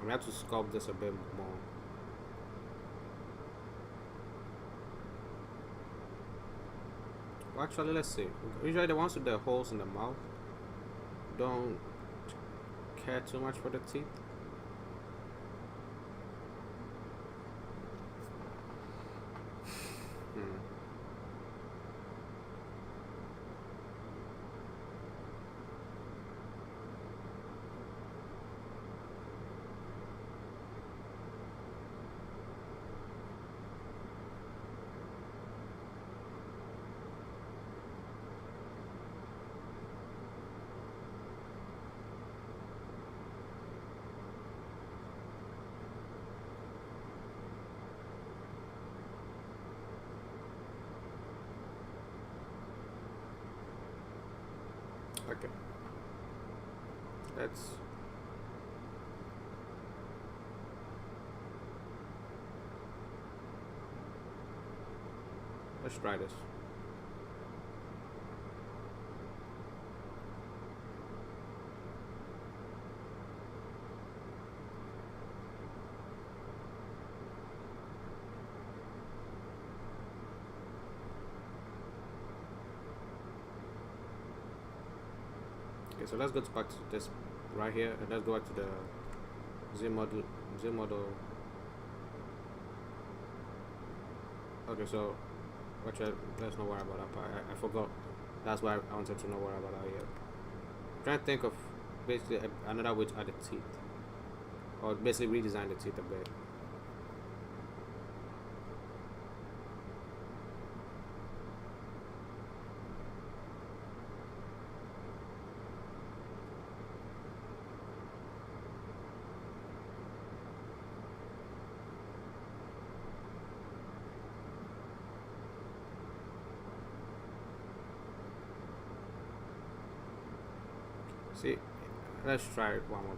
I have to sculpt this a bit more. Well, actually, let's see. Usually the ones with the holes in the mouth don't care too much for the teeth. Okay. Let's try this. Okay, so let's go back to this right here, and let's go back to the ZModeler. Okay, so actually, let's not worry about that part. I forgot. That's why I wanted to not worry about that yet. I'm trying to think of basically another way to add the teeth, or basically redesign the teeth a bit. See, let's try it one more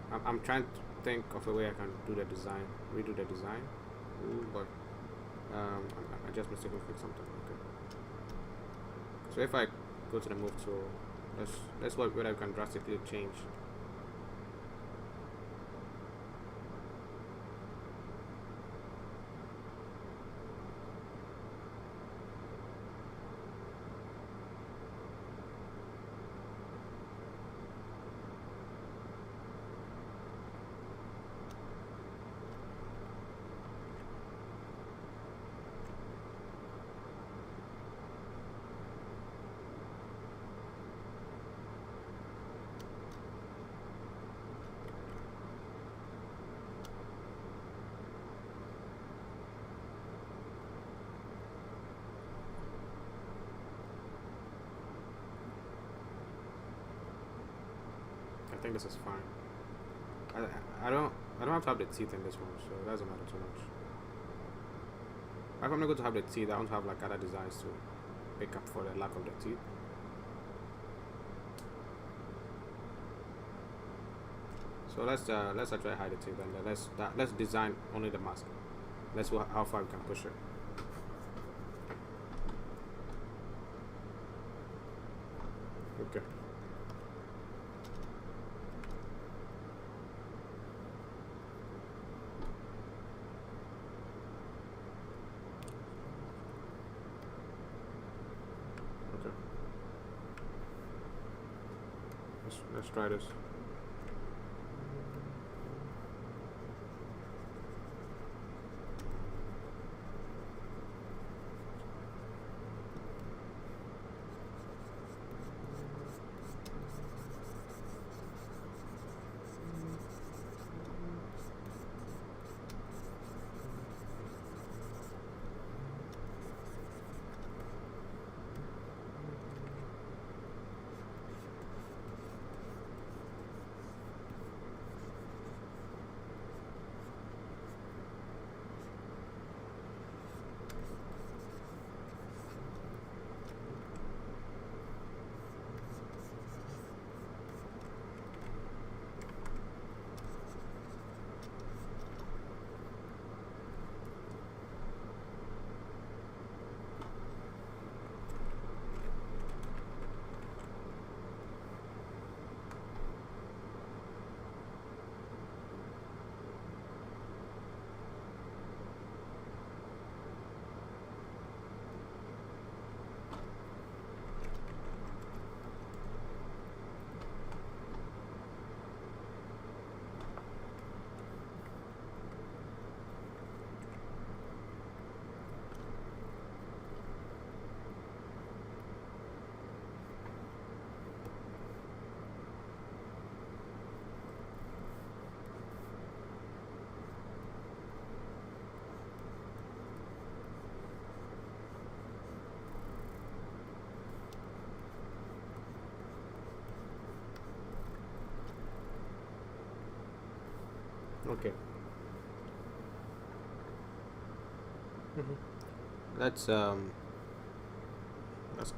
time. I'm trying to think of a way I can do the design, redo the design. Ooh, but I just mistakenly clicked something. Okay. So if I go to the move tool, let's work whether I can drastically change. I think this is fine. I don't have to have the teeth in this one, so it doesn't matter too much. If I'm not going to have the teeth, I want to have like other designs to make up for the lack of the teeth. So let's actually hide the teeth, and let's design only the mask. Let's see how far we can push it. Okay. Let's try this. Okay. Let's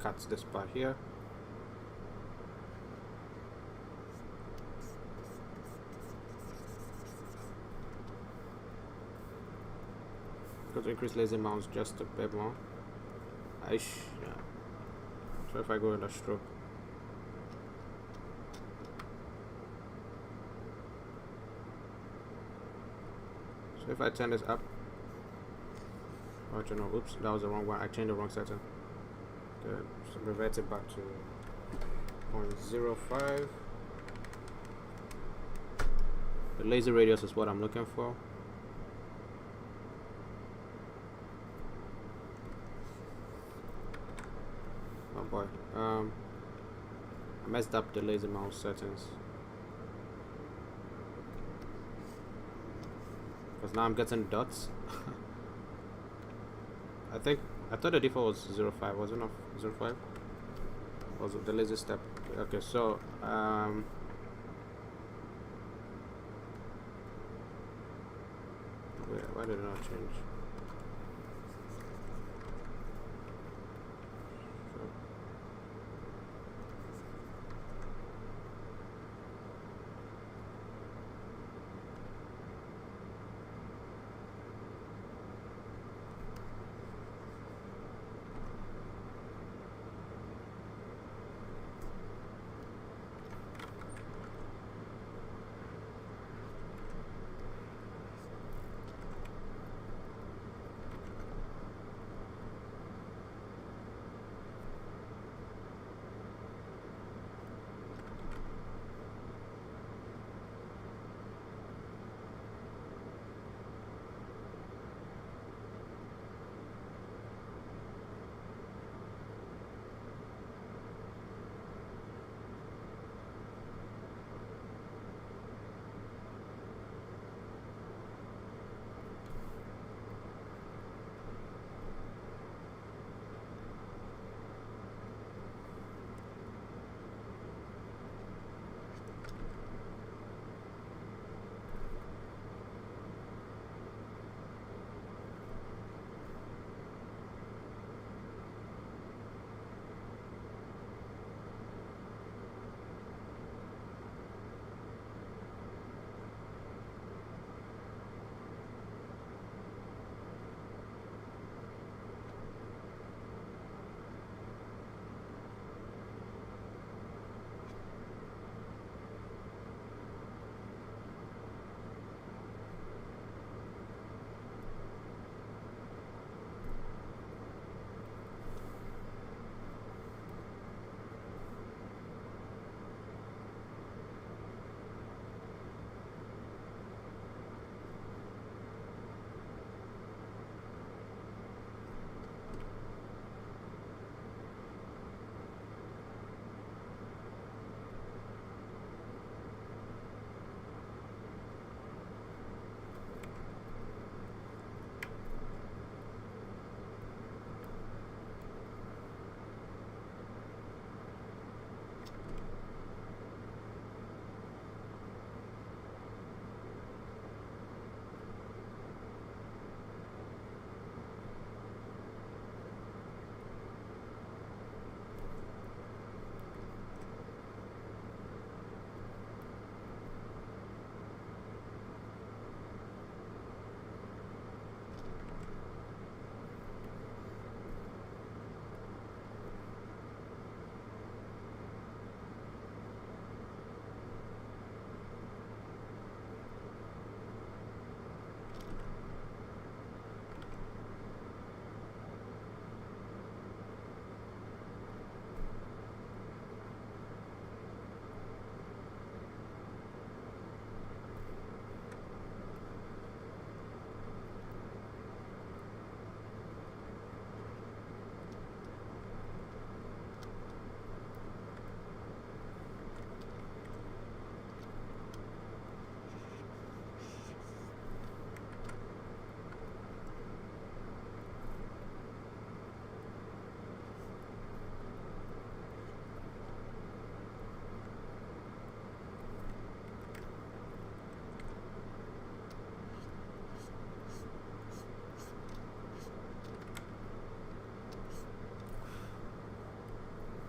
cut this part here. Got to increase lazy mouse just a bit more. Yeah. So if I go in the stroke. So if I turn this up, oh, you know, oops, that was the wrong one. I changed the wrong setting. Good. So revert it back to 0.05. The laser radius is what I'm looking for. Oh boy. I messed up the laser mouse settings. Because now I'm getting dots. I thought the default was 0.5, was it not 0.5? Was it the laser step? Okay, so why did it not change?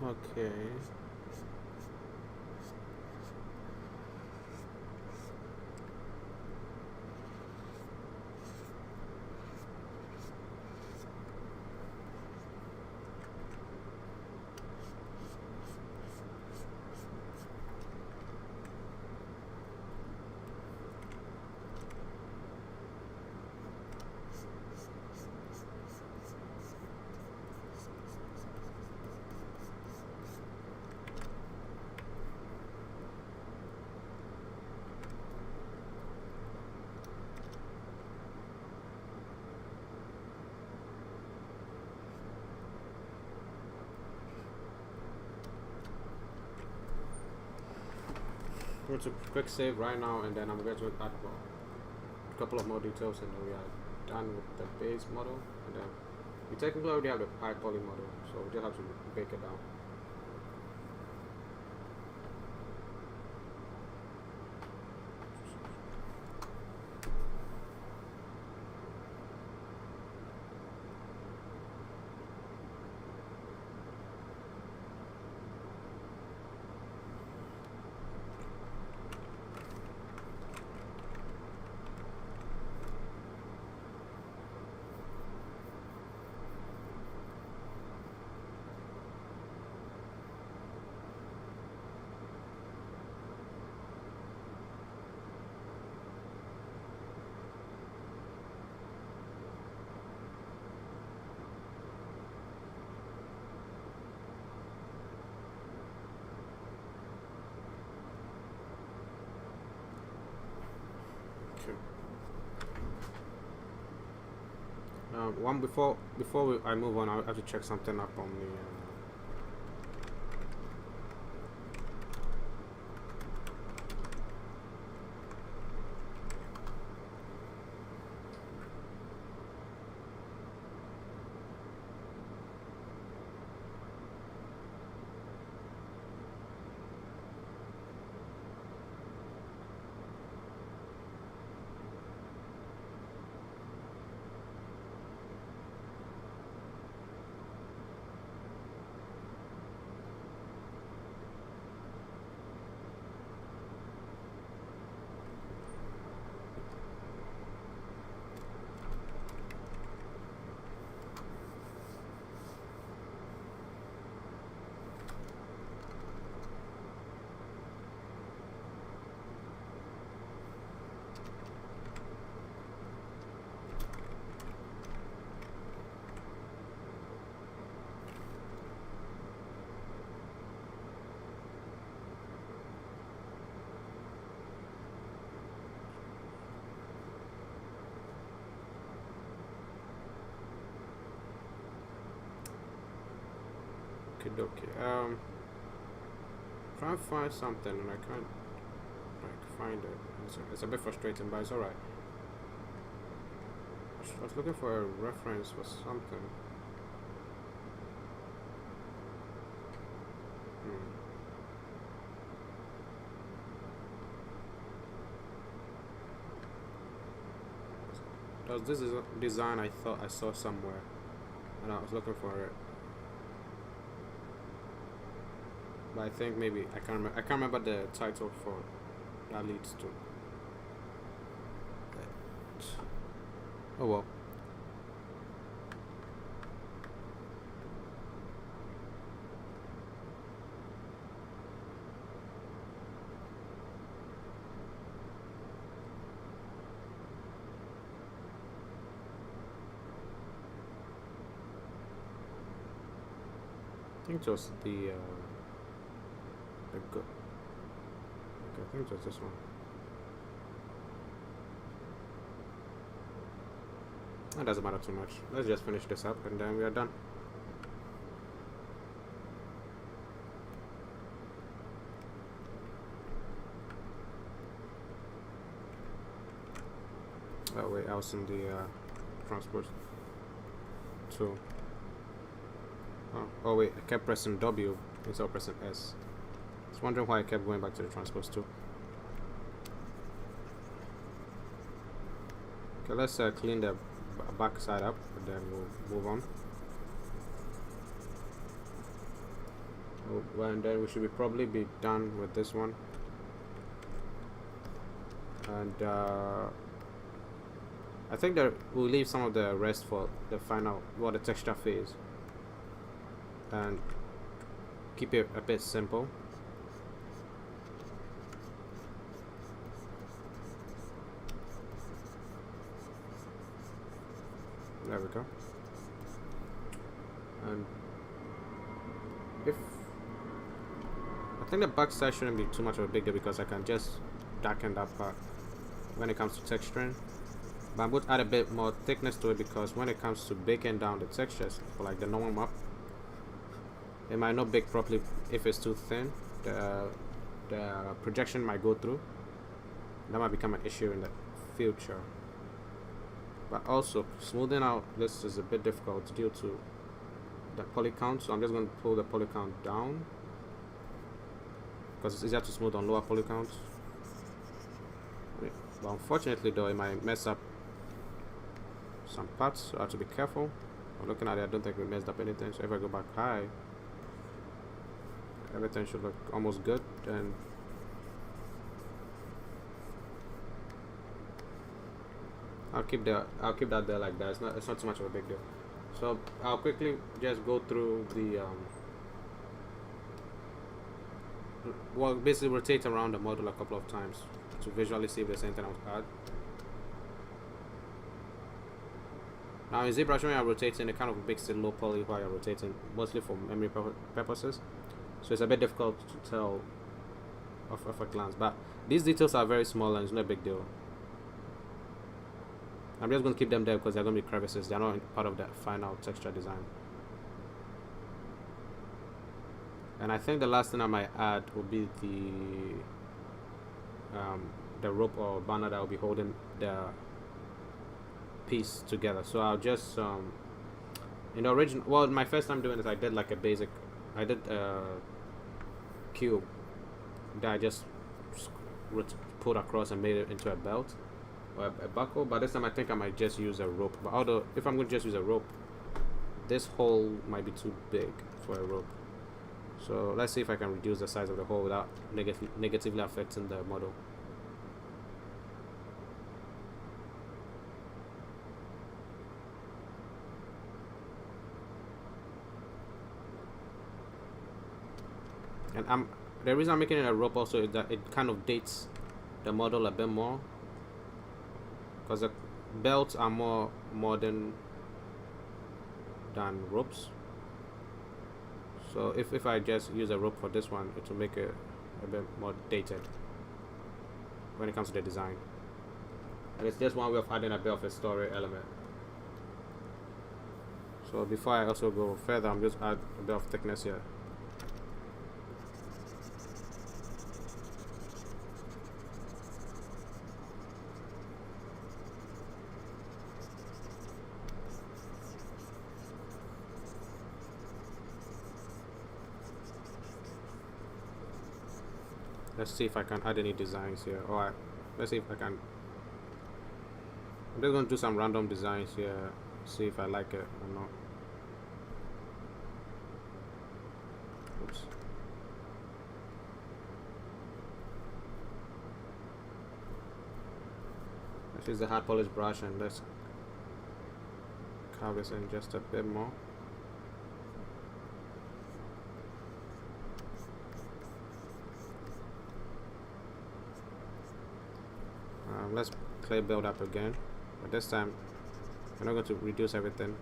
Okay. Go to quick save right now, and then I'm going to add a couple of more details, and then we are done with the base model. And then we technically already have the poly model, so we just have to break it down. One before I move on, I have to check something up on the. Okay. Trying to find something and I can't like find it. It's a bit frustrating, but it's alright. I was looking for a reference for something. This is a design I thought I saw somewhere, and I was looking for it. But I think maybe I can't remember the title for that leads to. Oh well. I think just the good. Okay, I think just this one. That doesn't matter too much. Let's just finish this up and then we are done. Oh wait, I was in the transport tool. Oh wait, I kept pressing W instead of pressing S. I was wondering why I kept going back to the transpose tool. Okay, let's clean the back side up, and then we'll move on. well, and then we should probably be done with this one. And I think that we'll leave some of the rest for the final, the texture phase, and keep it a bit simple. There we go. And if I think the back side shouldn't be too much of a big deal because I can just darken that part when it comes to texturing. But I'm going to add a bit more thickness to it because when it comes to baking down the textures for like the normal map, it might not bake properly if it's too thin. The projection might go through. That might become an issue in the future. But also smoothing out this is a bit difficult due to the poly count, so I'm just going to pull the poly count down because it's easier to smooth on lower poly counts. But unfortunately though, it might mess up some parts, so I have to be careful. I'm looking at it, I don't think we messed up anything, so if I go back high, everything should look almost good. And I'll keep that there like that. It's not too much of a big deal. So I'll quickly just go through the well, basically rotate around the model a couple of times to visually see if there's anything else to add. Now in ZBrush, when you're rotating, it kind of makes it low poly while you're rotating, mostly for memory purposes. So it's a bit difficult to tell of a glance. But these details are very small and it's not a big deal. I'm just going to keep them there because they're going to be crevices. They're not part of the final texture design. And I think the last thing I might add will be the rope or banner that will be holding the piece together. So I'll just in the original, well, my first time doing this, I did like a basic, I did a cube that I just put across and made it into a belt or a buckle. But this time I think I might just use a rope. But although if I'm going to just use a rope, this hole might be too big for a rope. So let's see if I can reduce the size of the hole without negatively affecting the model. And the reason I'm making it a rope also is that it kind of dates the model a bit more, because the belts are more modern than ropes. So if I just use a rope for this one, it will make it a bit more dated when it comes to the design. And it's just one way of adding a bit of a story element. So before I also go further, I'm just add a bit of thickness here. Let's see if I can add any designs here. Let's see if I can. I'm just going to do some random designs here, see if I like it or not. Oops. Let's use the hard polish brush and let's carve this in just a bit more. Let's clay build up again, but this time we're not going to reduce everything.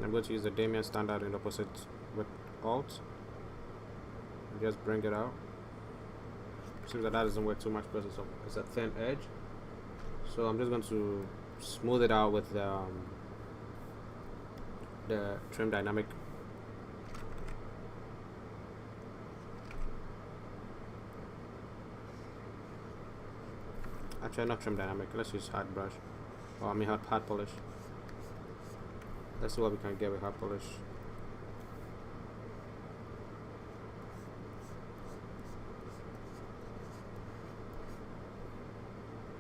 I'm going to use the Damien standard in opposite with Alt and just bring it out. Seems that doesn't work too much because it's a thin edge. So I'm just going to smooth it out with the trim dynamic. Actually, not trim dynamic. Let's use hard brush. Or I mean hard polish. Let's see what we can get with hard polish.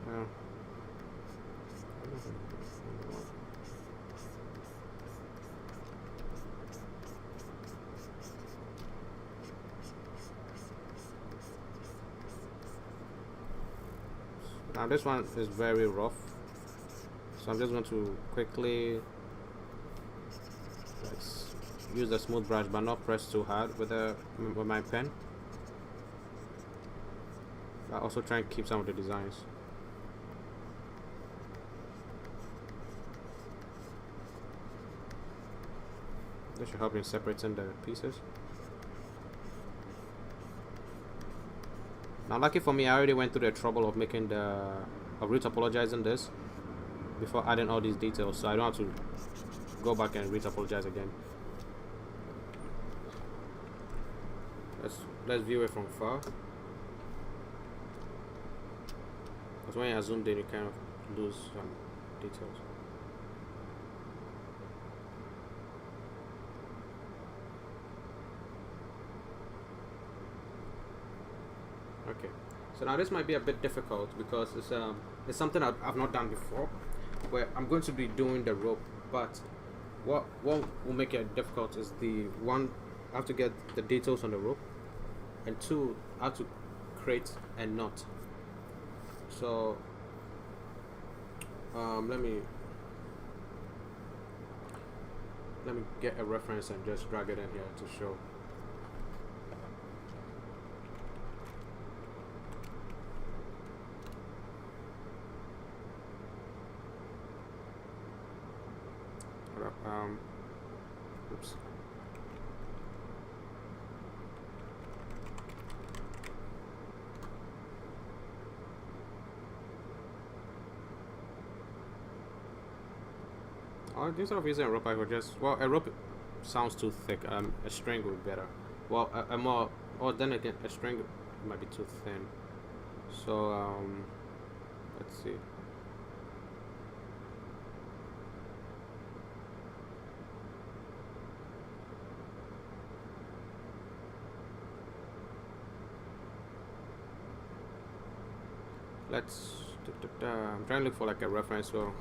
Yeah. Now this one is very rough, so I'm just going to quickly use the smooth brush, but not press too hard with my pen. I also try and keep some of the designs. This should help in separating the pieces. Now, lucky for me, I already went through the trouble of making of retopologizing this before adding all these details, so I don't have to go back and retopologize again. Let's view it from far. Because when you zoom in, you kind of lose some details. Okay, so now this might be a bit difficult because it's something I've not done before, where I'm going to be doing the rope. But what will make it difficult is I have to get the details on the rope, and two, I have to create a knot. So let me get a reference and just drag it in here to show. Oops. Instead of using a rope, I would just, well, a rope sounds too thick. A string would be better. Well, then again, a string might be too thin. So let's see. I'm trying to look for like a reference. So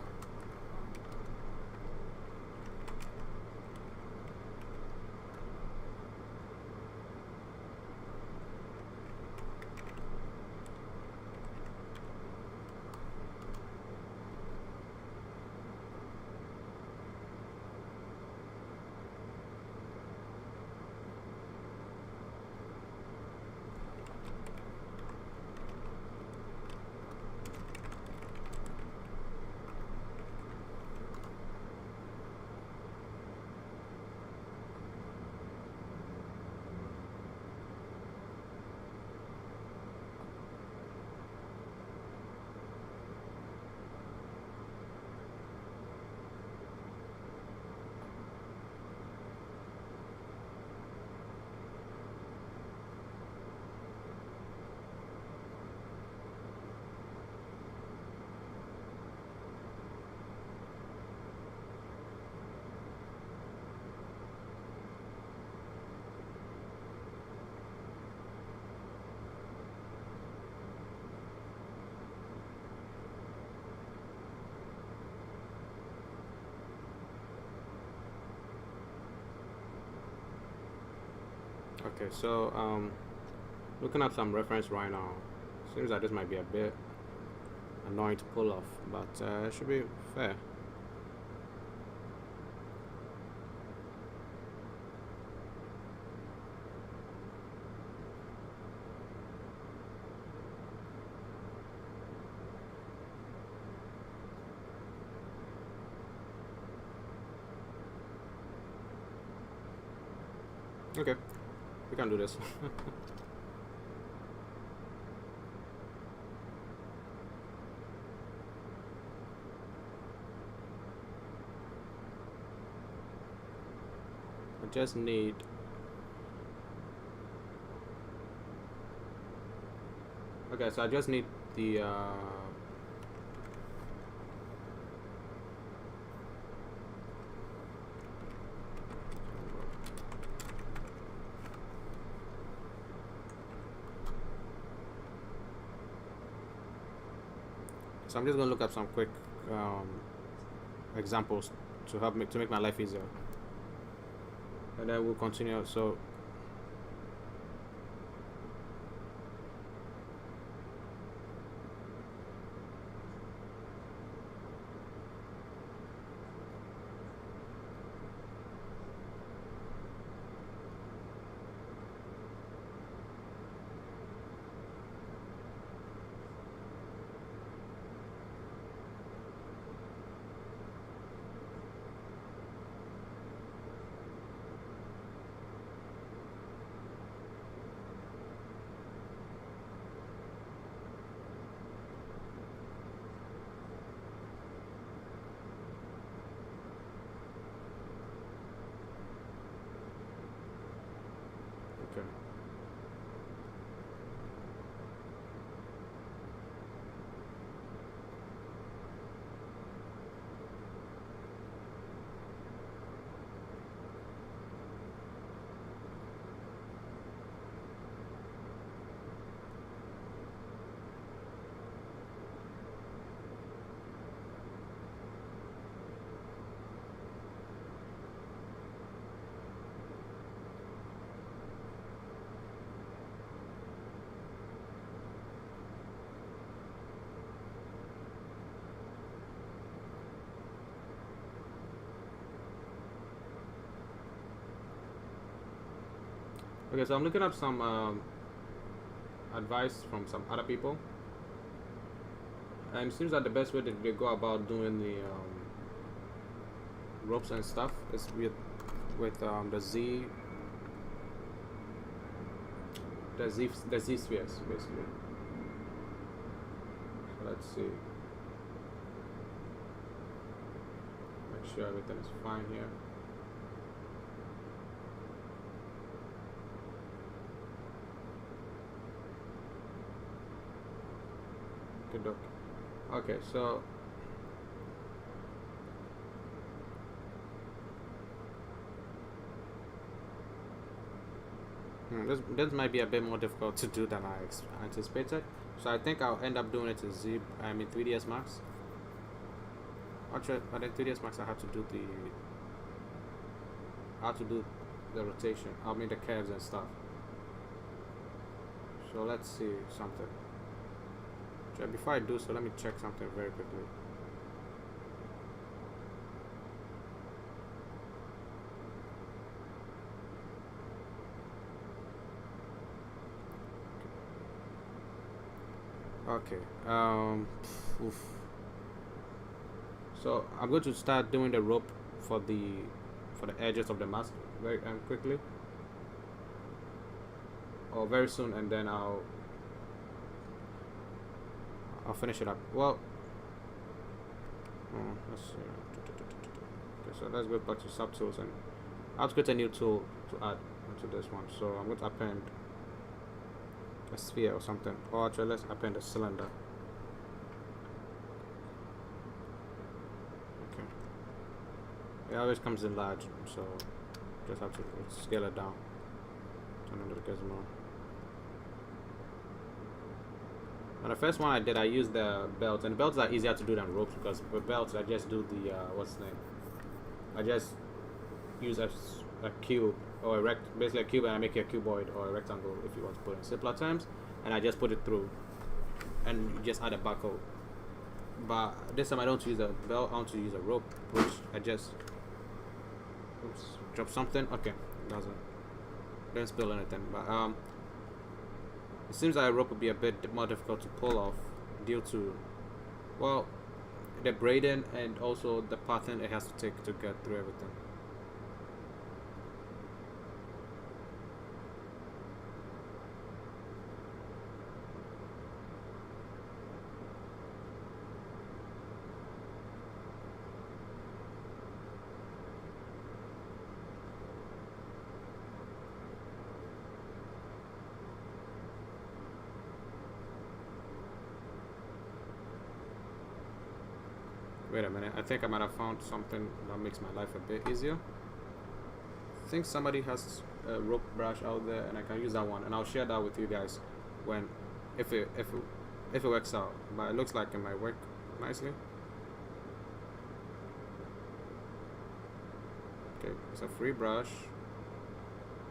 okay, so looking up some reference right now, seems like this might be a bit annoying to pull off, but it should be fair. Okay, we can do this. I just need okay, so I just need the So I'm just gonna look up some quick examples to help me to make my life easier, and then we'll continue. So okay. Okay, so I'm looking up some advice from some other people, and it seems that the best way that they go about doing the ropes and stuff is with the Z spheres basically. So let's see. Make sure everything is fine here. Good. Okay, so this might be a bit more difficult to do than I anticipated. So I think I'll end up doing it in 3ds Max. Actually, but in 3ds Max I have to do the rotation. I mean the curves and stuff. So let's see something. Before I do so, let me check something very quickly. Okay. So I'm going to start doing the rope for the edges of the mask very quickly, or very soon, and then I'll finish it up. Well, let's see. Okay, so let's go back to subtools, and I'll create a new tool to add to this one. So I'm going to append a sphere or something, or actually let's append a cylinder. Okay, it always comes in large, so just have to scale it down. Turn on the gizmo. On the first one I did, I used the belts, and the belts are easier to do than ropes, because with belts I just do the what's the name? I just use a cube or basically a cube, and I make it a cuboid or a rectangle if you want to put it in simpler terms, and I just put it through, and you just add a barcode. But this time I don't use a belt, I want to use a rope, which I just drop something. Okay, don't spill anything, but it seems like a rope would be a bit more difficult to pull off due to, well, the braiding and also the pattern it has to take to get through everything. Wait a minute, I think I might have found something that makes my life a bit easier. I think somebody has a rope brush out there, and I can use that one, and I'll share that with you guys if it works out. But it looks like it might work. nicely. Okay, it's a free brush.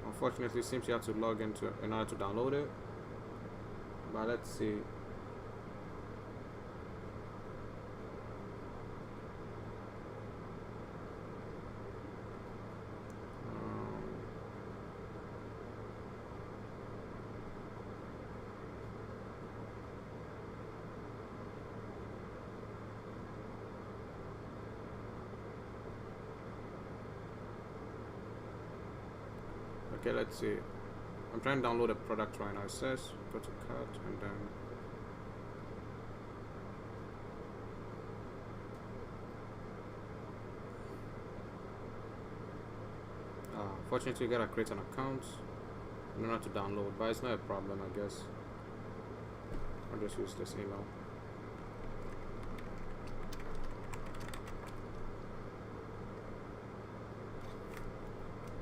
Unfortunately, it seems you have to log into in order to download it. But let's see. Okay, let's see. I'm trying to download a product right now. It says go to cart and then unfortunately you gotta create an account in order to download, but it's not a problem, I guess. I'll just use this email.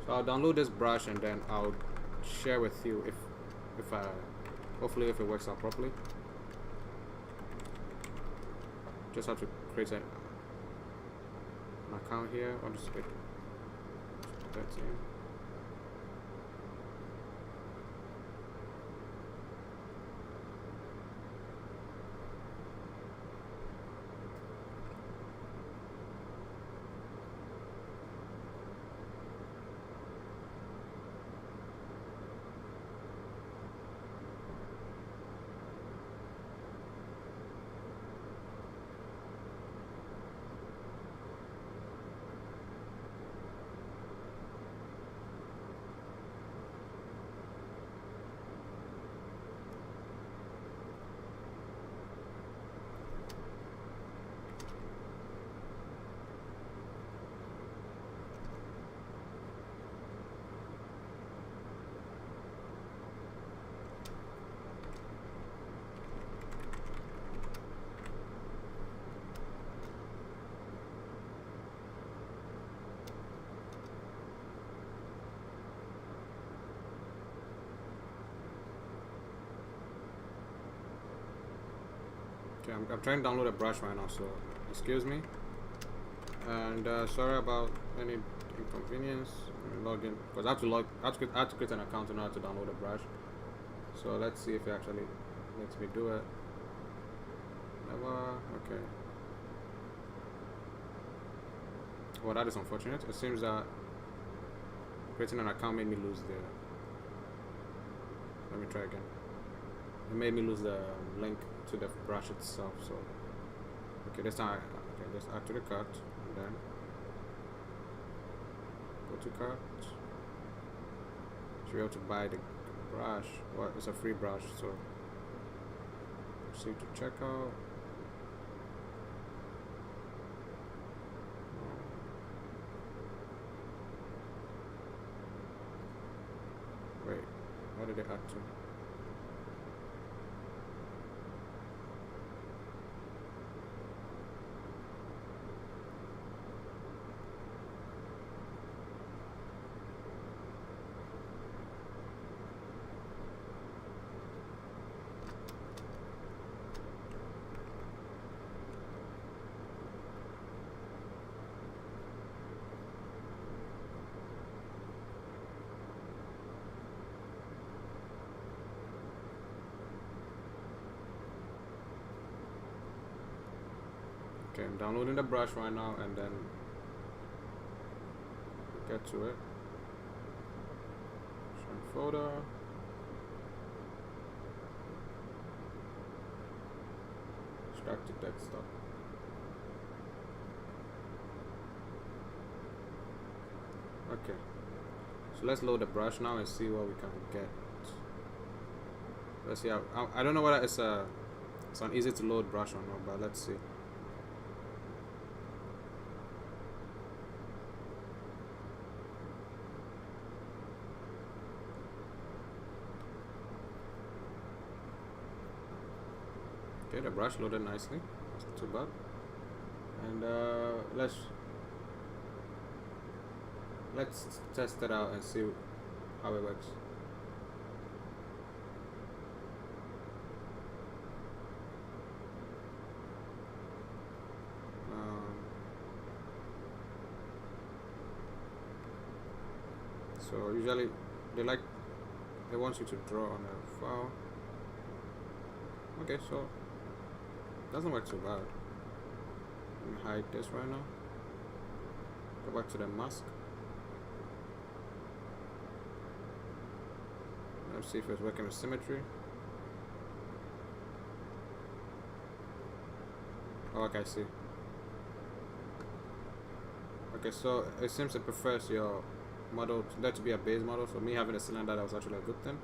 So I'll download this brush and then I'll share with you if I hopefully if it works out properly. Just have to create an account here. I'll just put 13. Okay, I'm trying to download a brush right now, so excuse me. And sorry about any inconvenience. Login because I have to create an account in order to download a brush. So let's see if it actually lets me do it. Never. Okay. Well, that is unfortunate. It seems that creating an account made me lose the. Let me try again. It made me lose the link to the brush itself. So okay, this time just add to the cart and then go to cart. Should be able to buy the brush. Well, it's a free brush, so proceed to checkout. Wait, what did it add to? Okay, I'm downloading the brush right now and then get to it. Show folder. Extract the desktop. Okay, so let's load the brush now and see what we can get. Let's see. I don't know whether it's an easy to load brush or not, but let's see. Okay, the brush loaded nicely. That's not too bad. And let's test it out and see how it works. So usually they want you to draw on a file. Okay, so doesn't work too bad. Let me hide this right now. Go back to the mask. Let's see if it's working with symmetry. Oh, okay, I see. Okay, so it seems it prefers your model to be a base model. So me having a cylinder, that was actually a good thing.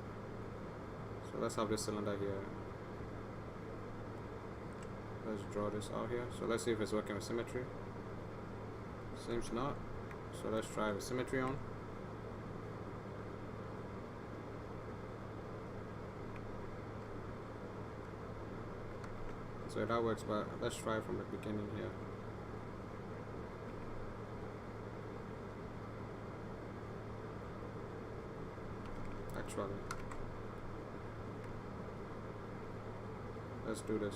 So let's have this cylinder here. Let's draw this out here. So let's see if it's working with symmetry. Seems not. So let's try with symmetry on. So that works, but let's try from the beginning here. Actually, let's do this.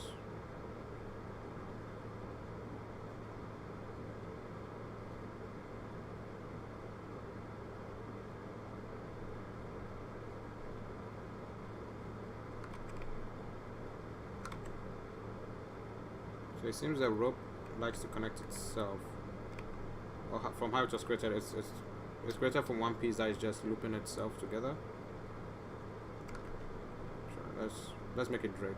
So it seems the rope likes to connect itself, or from how it was created, it's created from one piece that is just looping itself together. So let's make it drape.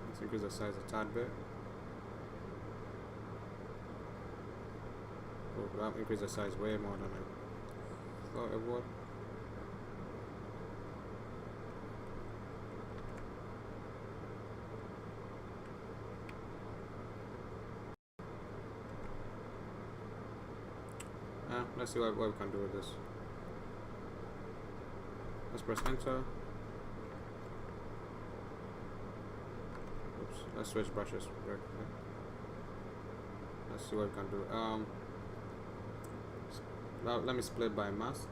Let's increase the size a tad bit. Oh, that increased the size way more than I thought it would. Let's see what we can do with this. Let's press enter. Oops, let's switch brushes real quick. Let's see what we can do. Now let me split by mask.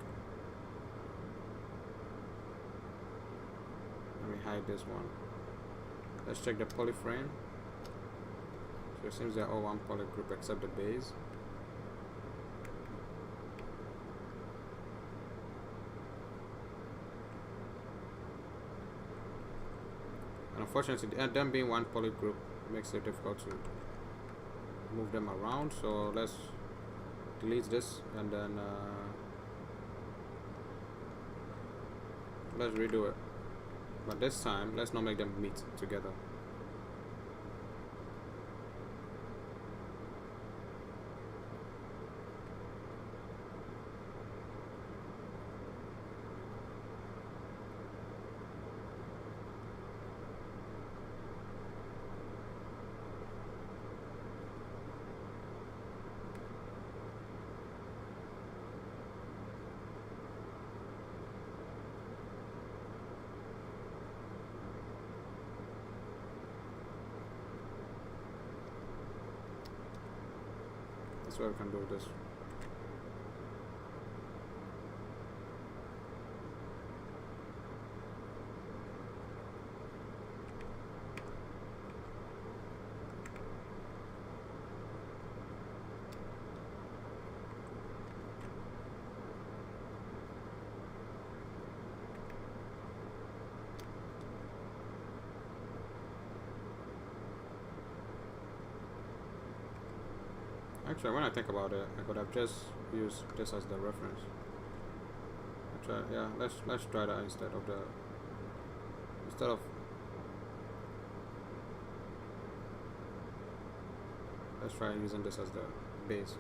Let me hide this one. Let's check the polyframe. So it seems they're all one poly group except the base. And unfortunately, them being one poly group makes it difficult to move them around. So let's delete this and then let's redo it. But this time, let's not make them meet together. That's what we can do with this. Actually, when I think about it, I could have just used this as the reference. Yeah, let's try that instead of let's try using this as the base.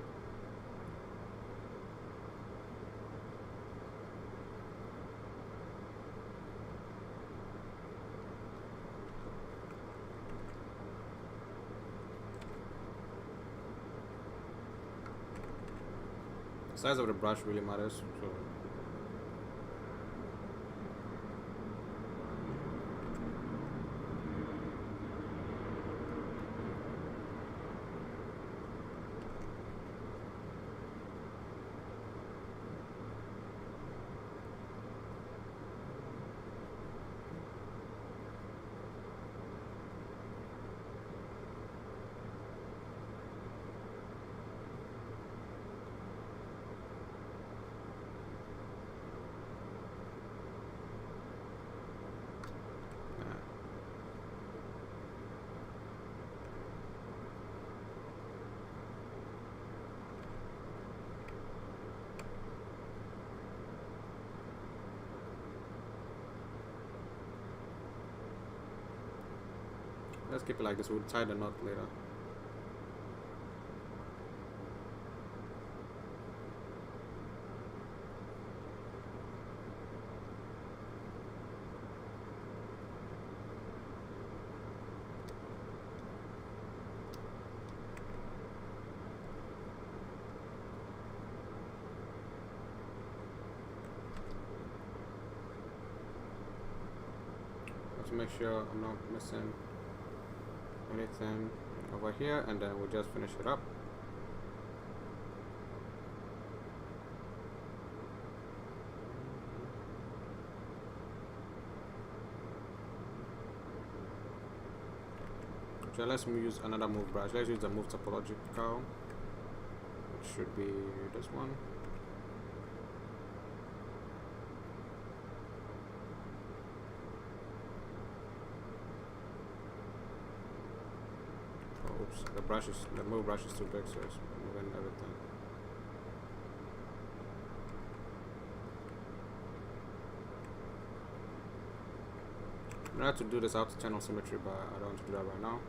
The size of the brush really matters. So let's keep it like this. We'll tie the knot later. To make sure I'm not missing anything over here, and then we'll just finish it up. So let's use another move brush. Let's use the move topological, which should be this one. Oops, the move brush is too big, so it's moving everything. I have to do this, I have to turn on symmetry, but I don't want to do that right now.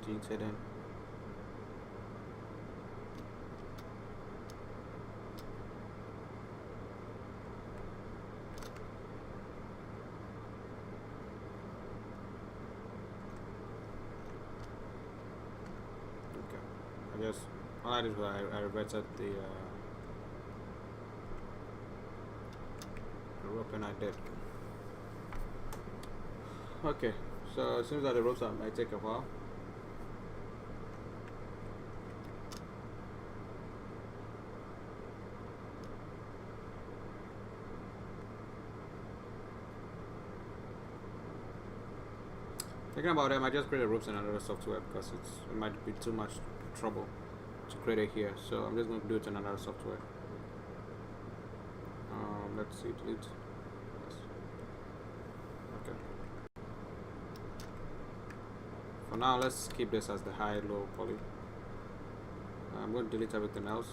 Jeans hidden. Okay, I guess all I did was I reverted the rope, and I did. Okay, so it seems that the ropes might take a while. Thinking about it, I might just create a roofs in another software because it might be too much trouble to create it here. So I'm just going to do it in another software. Let's see, delete. Yes. Okay. For now, let's keep this as the high-low poly. I'm going to delete everything else.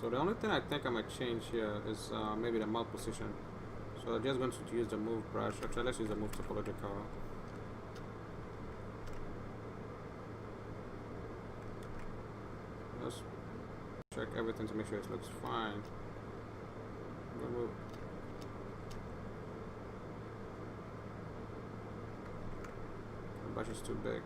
So the only thing I think I might change here is maybe the mount position. So I'm just going to use the move brush. Actually, let's use the move topological. Let's check everything to make sure it looks fine. Move. The brush is too big.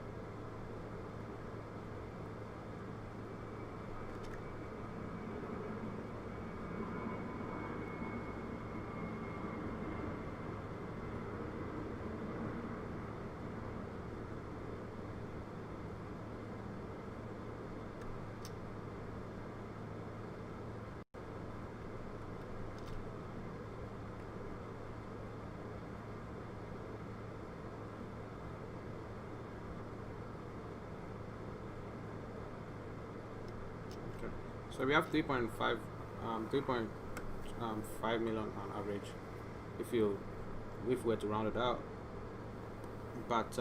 So we have 3.5 million on average if we were to round it out, but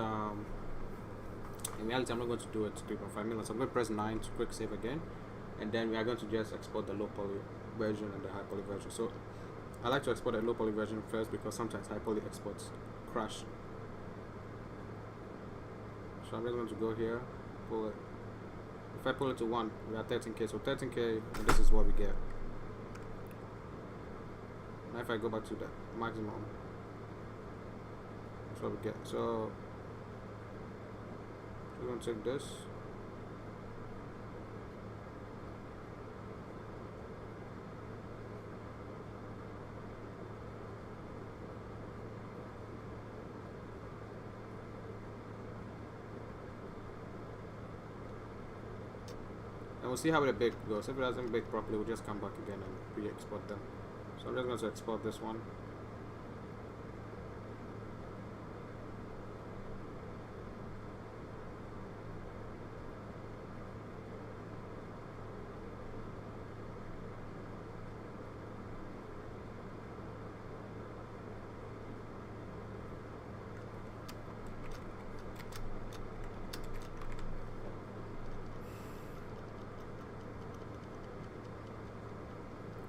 in reality I'm not going to do it to 3.5 million, so I'm going to press 9 to quick save again, and then we are going to just export the low poly version and the high poly version. So I like to export the low poly version first because sometimes high poly exports crash. So I'm just going to go here, pull it. If I pull it to 1, we are 13K, so 13K, and this is what we get. Now if I go back to the maximum, that's what we get. So we're going to take this. And we'll see how the bake goes. If it doesn't bake properly, we'll just come back again and re-export them. So I'm just going to export this one.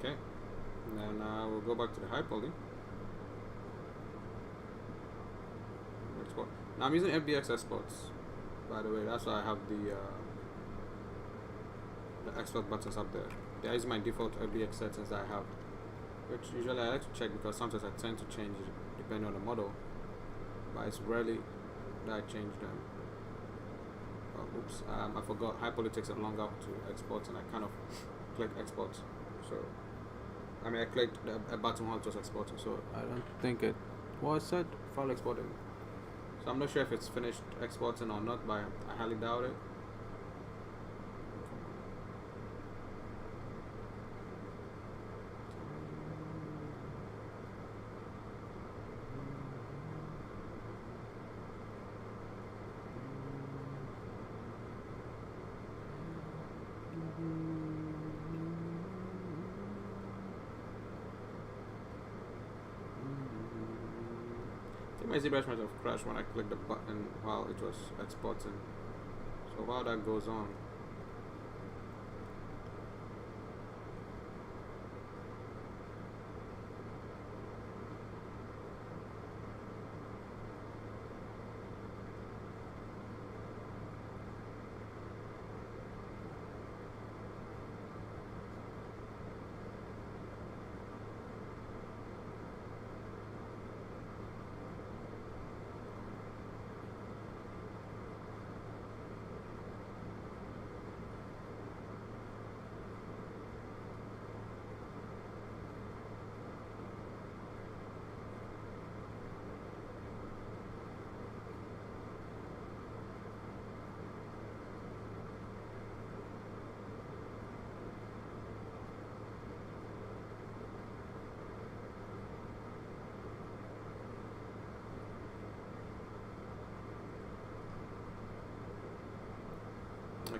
Okay, and then we'll go back to the high poly. Export. Now I'm using FBX exports, by the way. That's why I have the export buttons up there. There is my default FBX settings that I have, which usually I like to check because sometimes I tend to change it depending on the model, but it's rarely that I change them. Oh, oops, I forgot. High poly takes it longer to export, and I kind of click export. So I mean, I clicked a button while it was exporting, so I don't think it was set file exporting. So I'm not sure if it's finished exporting or not, but I highly doubt it. My ZBrush might have crashed when I clicked the button while it was exporting. So while that goes on,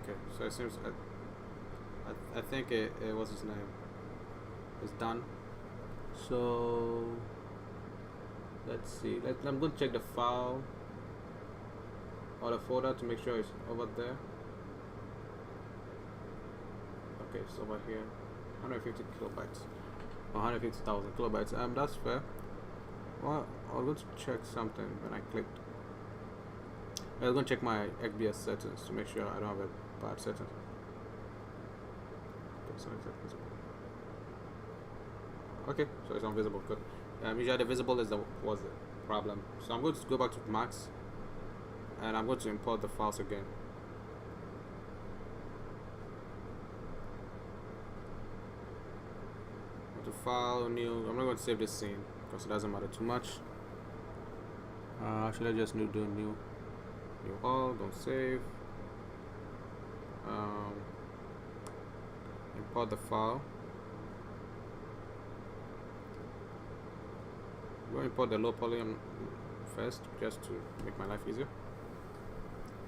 Okay, so it seems I think it what's his name? It's done. So let's see. I'm going to check the file or the folder to make sure it's over there. Okay, it's over here. 150 kilobytes. Or 150,000 kilobytes. That's fair. Well, I'll go to check something when I clicked. I'm going to check my XBS settings to make sure I don't have a bad setting. Okay, so it's invisible. Good. Usually the visible was the problem. So I'm going to go back to Max, and I'm going to import the files again. Go to File, New. I'm not going to save this scene because it doesn't matter too much. Should I just do new all? Don't save. Import the file. I'm going to import the low poly first, just to make my life easier.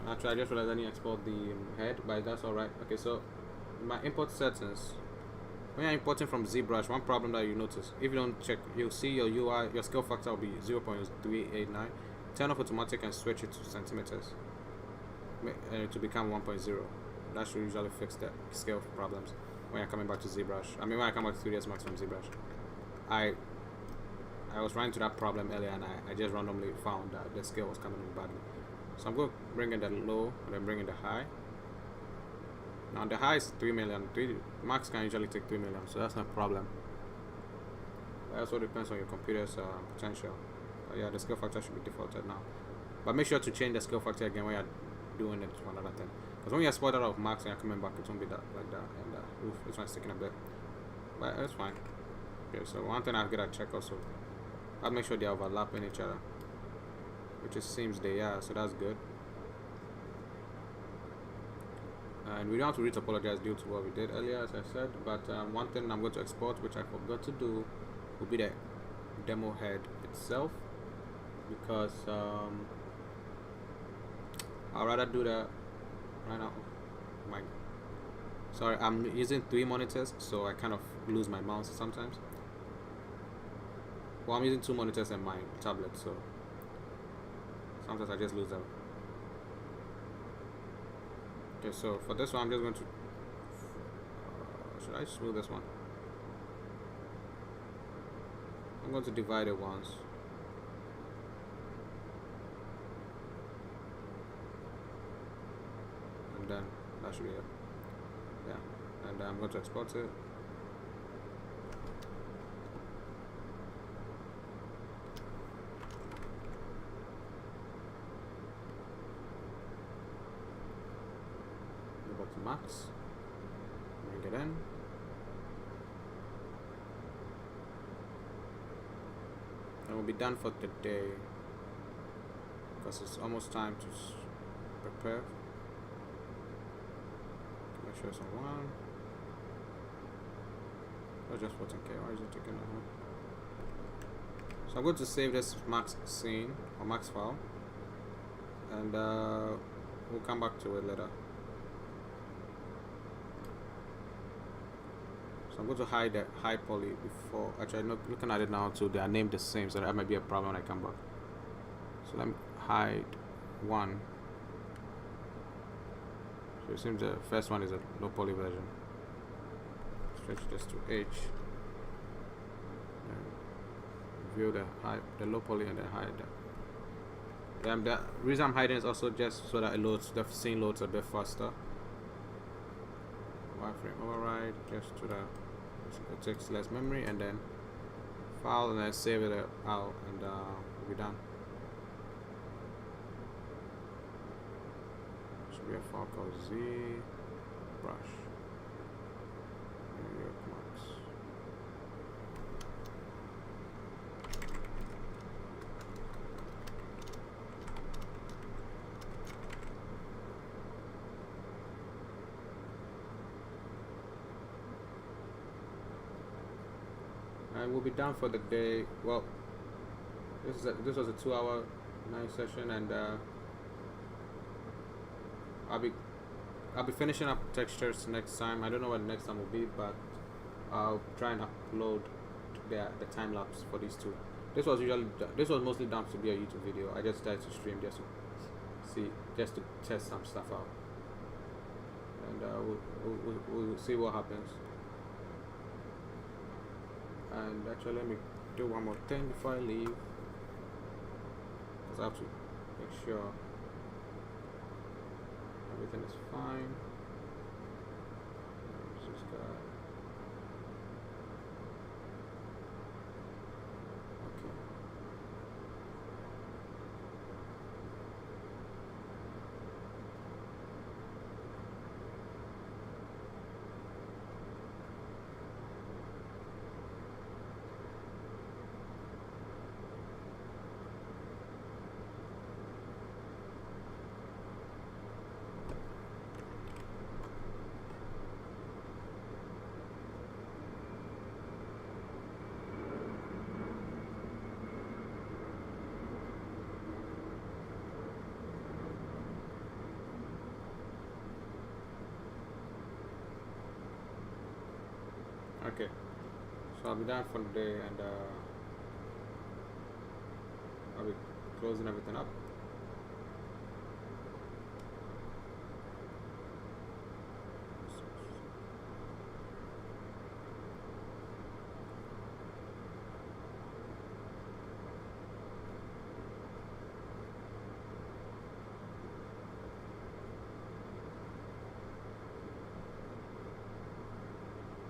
Actually, I just realized I need to export the head, but that's alright. Okay, so my import settings. When you're importing from ZBrush, one problem that you notice, if you don't check, you'll see your UI, your scale factor will be 0.389. Turn off automatic and switch it to centimeters to become 1.0. That should usually fix the scale problems when you're coming back to ZBrush. I mean, when I come back to 3ds Max from ZBrush, I was running to that problem earlier, and I just randomly found that the scale was coming in badly. So I'm going to bring in the low and then bring in the high. Now the high is 3 million. Max can usually take 3 million, so that's not a problem. It also depends on your computer's potential. Yeah, the scale factor should be defaulted now. But make sure to change the scale factor again when you're doing it for another thing. Because when you're spotted out of Max and you're coming back, it won't be that like that. And this one's sticking a bit. But it's fine. Okay, so one thing I've got to check also, I'll make sure they overlap in each other. Which it seems they are, so that's good. And we don't have to retopologize due to what we did earlier, as I said. But one thing I'm going to export, which I forgot to do, will be the demo head itself. Because I'd rather do that right now. Sorry, I'm using 3 monitors, so I kind of lose my mouse sometimes. Well, I'm using 2 monitors and my tablet, so sometimes I just lose them. Okay, so for this one, I'm just going to should I smooth this one? I'm going to divide it once. And then that should be it. Yeah, and I'm going to export it. Go back to Max. Bring it in. And we'll be done for the day because it's almost time to prepare. Make sure it's on 1. Or just 14K. Why is it taking that one? So I'm going to save this Max scene or Max file, and we'll come back to it later. So I'm going to hide the high poly before. Actually, looking at it now too, they are named the same, so that might be a problem when I come back. So let me hide 1. So it seems the first one is a low poly version. Stretch this to H. And view the low poly and then hide that. The reason I'm hiding is also just so that it loads, the scene loads a bit faster. Wireframe override, just to that it takes less memory, and then file and then save it out, and we'll be done. Should be a file called ZBrush. And we'll be done for the day. Well, this was a 2-hour night session, and I'll be I'll be finishing up textures next time. I don't know what next time will be, but I'll try and upload the time lapse for these two. This was mostly done to be a YouTube video. I just decided to stream just to test some stuff out, and we'll see what happens. And actually, let me do one more thing before I leave, because I have to make sure everything is fine. Just okay. Okay, so I'll be done for the day, and I'll be closing everything up.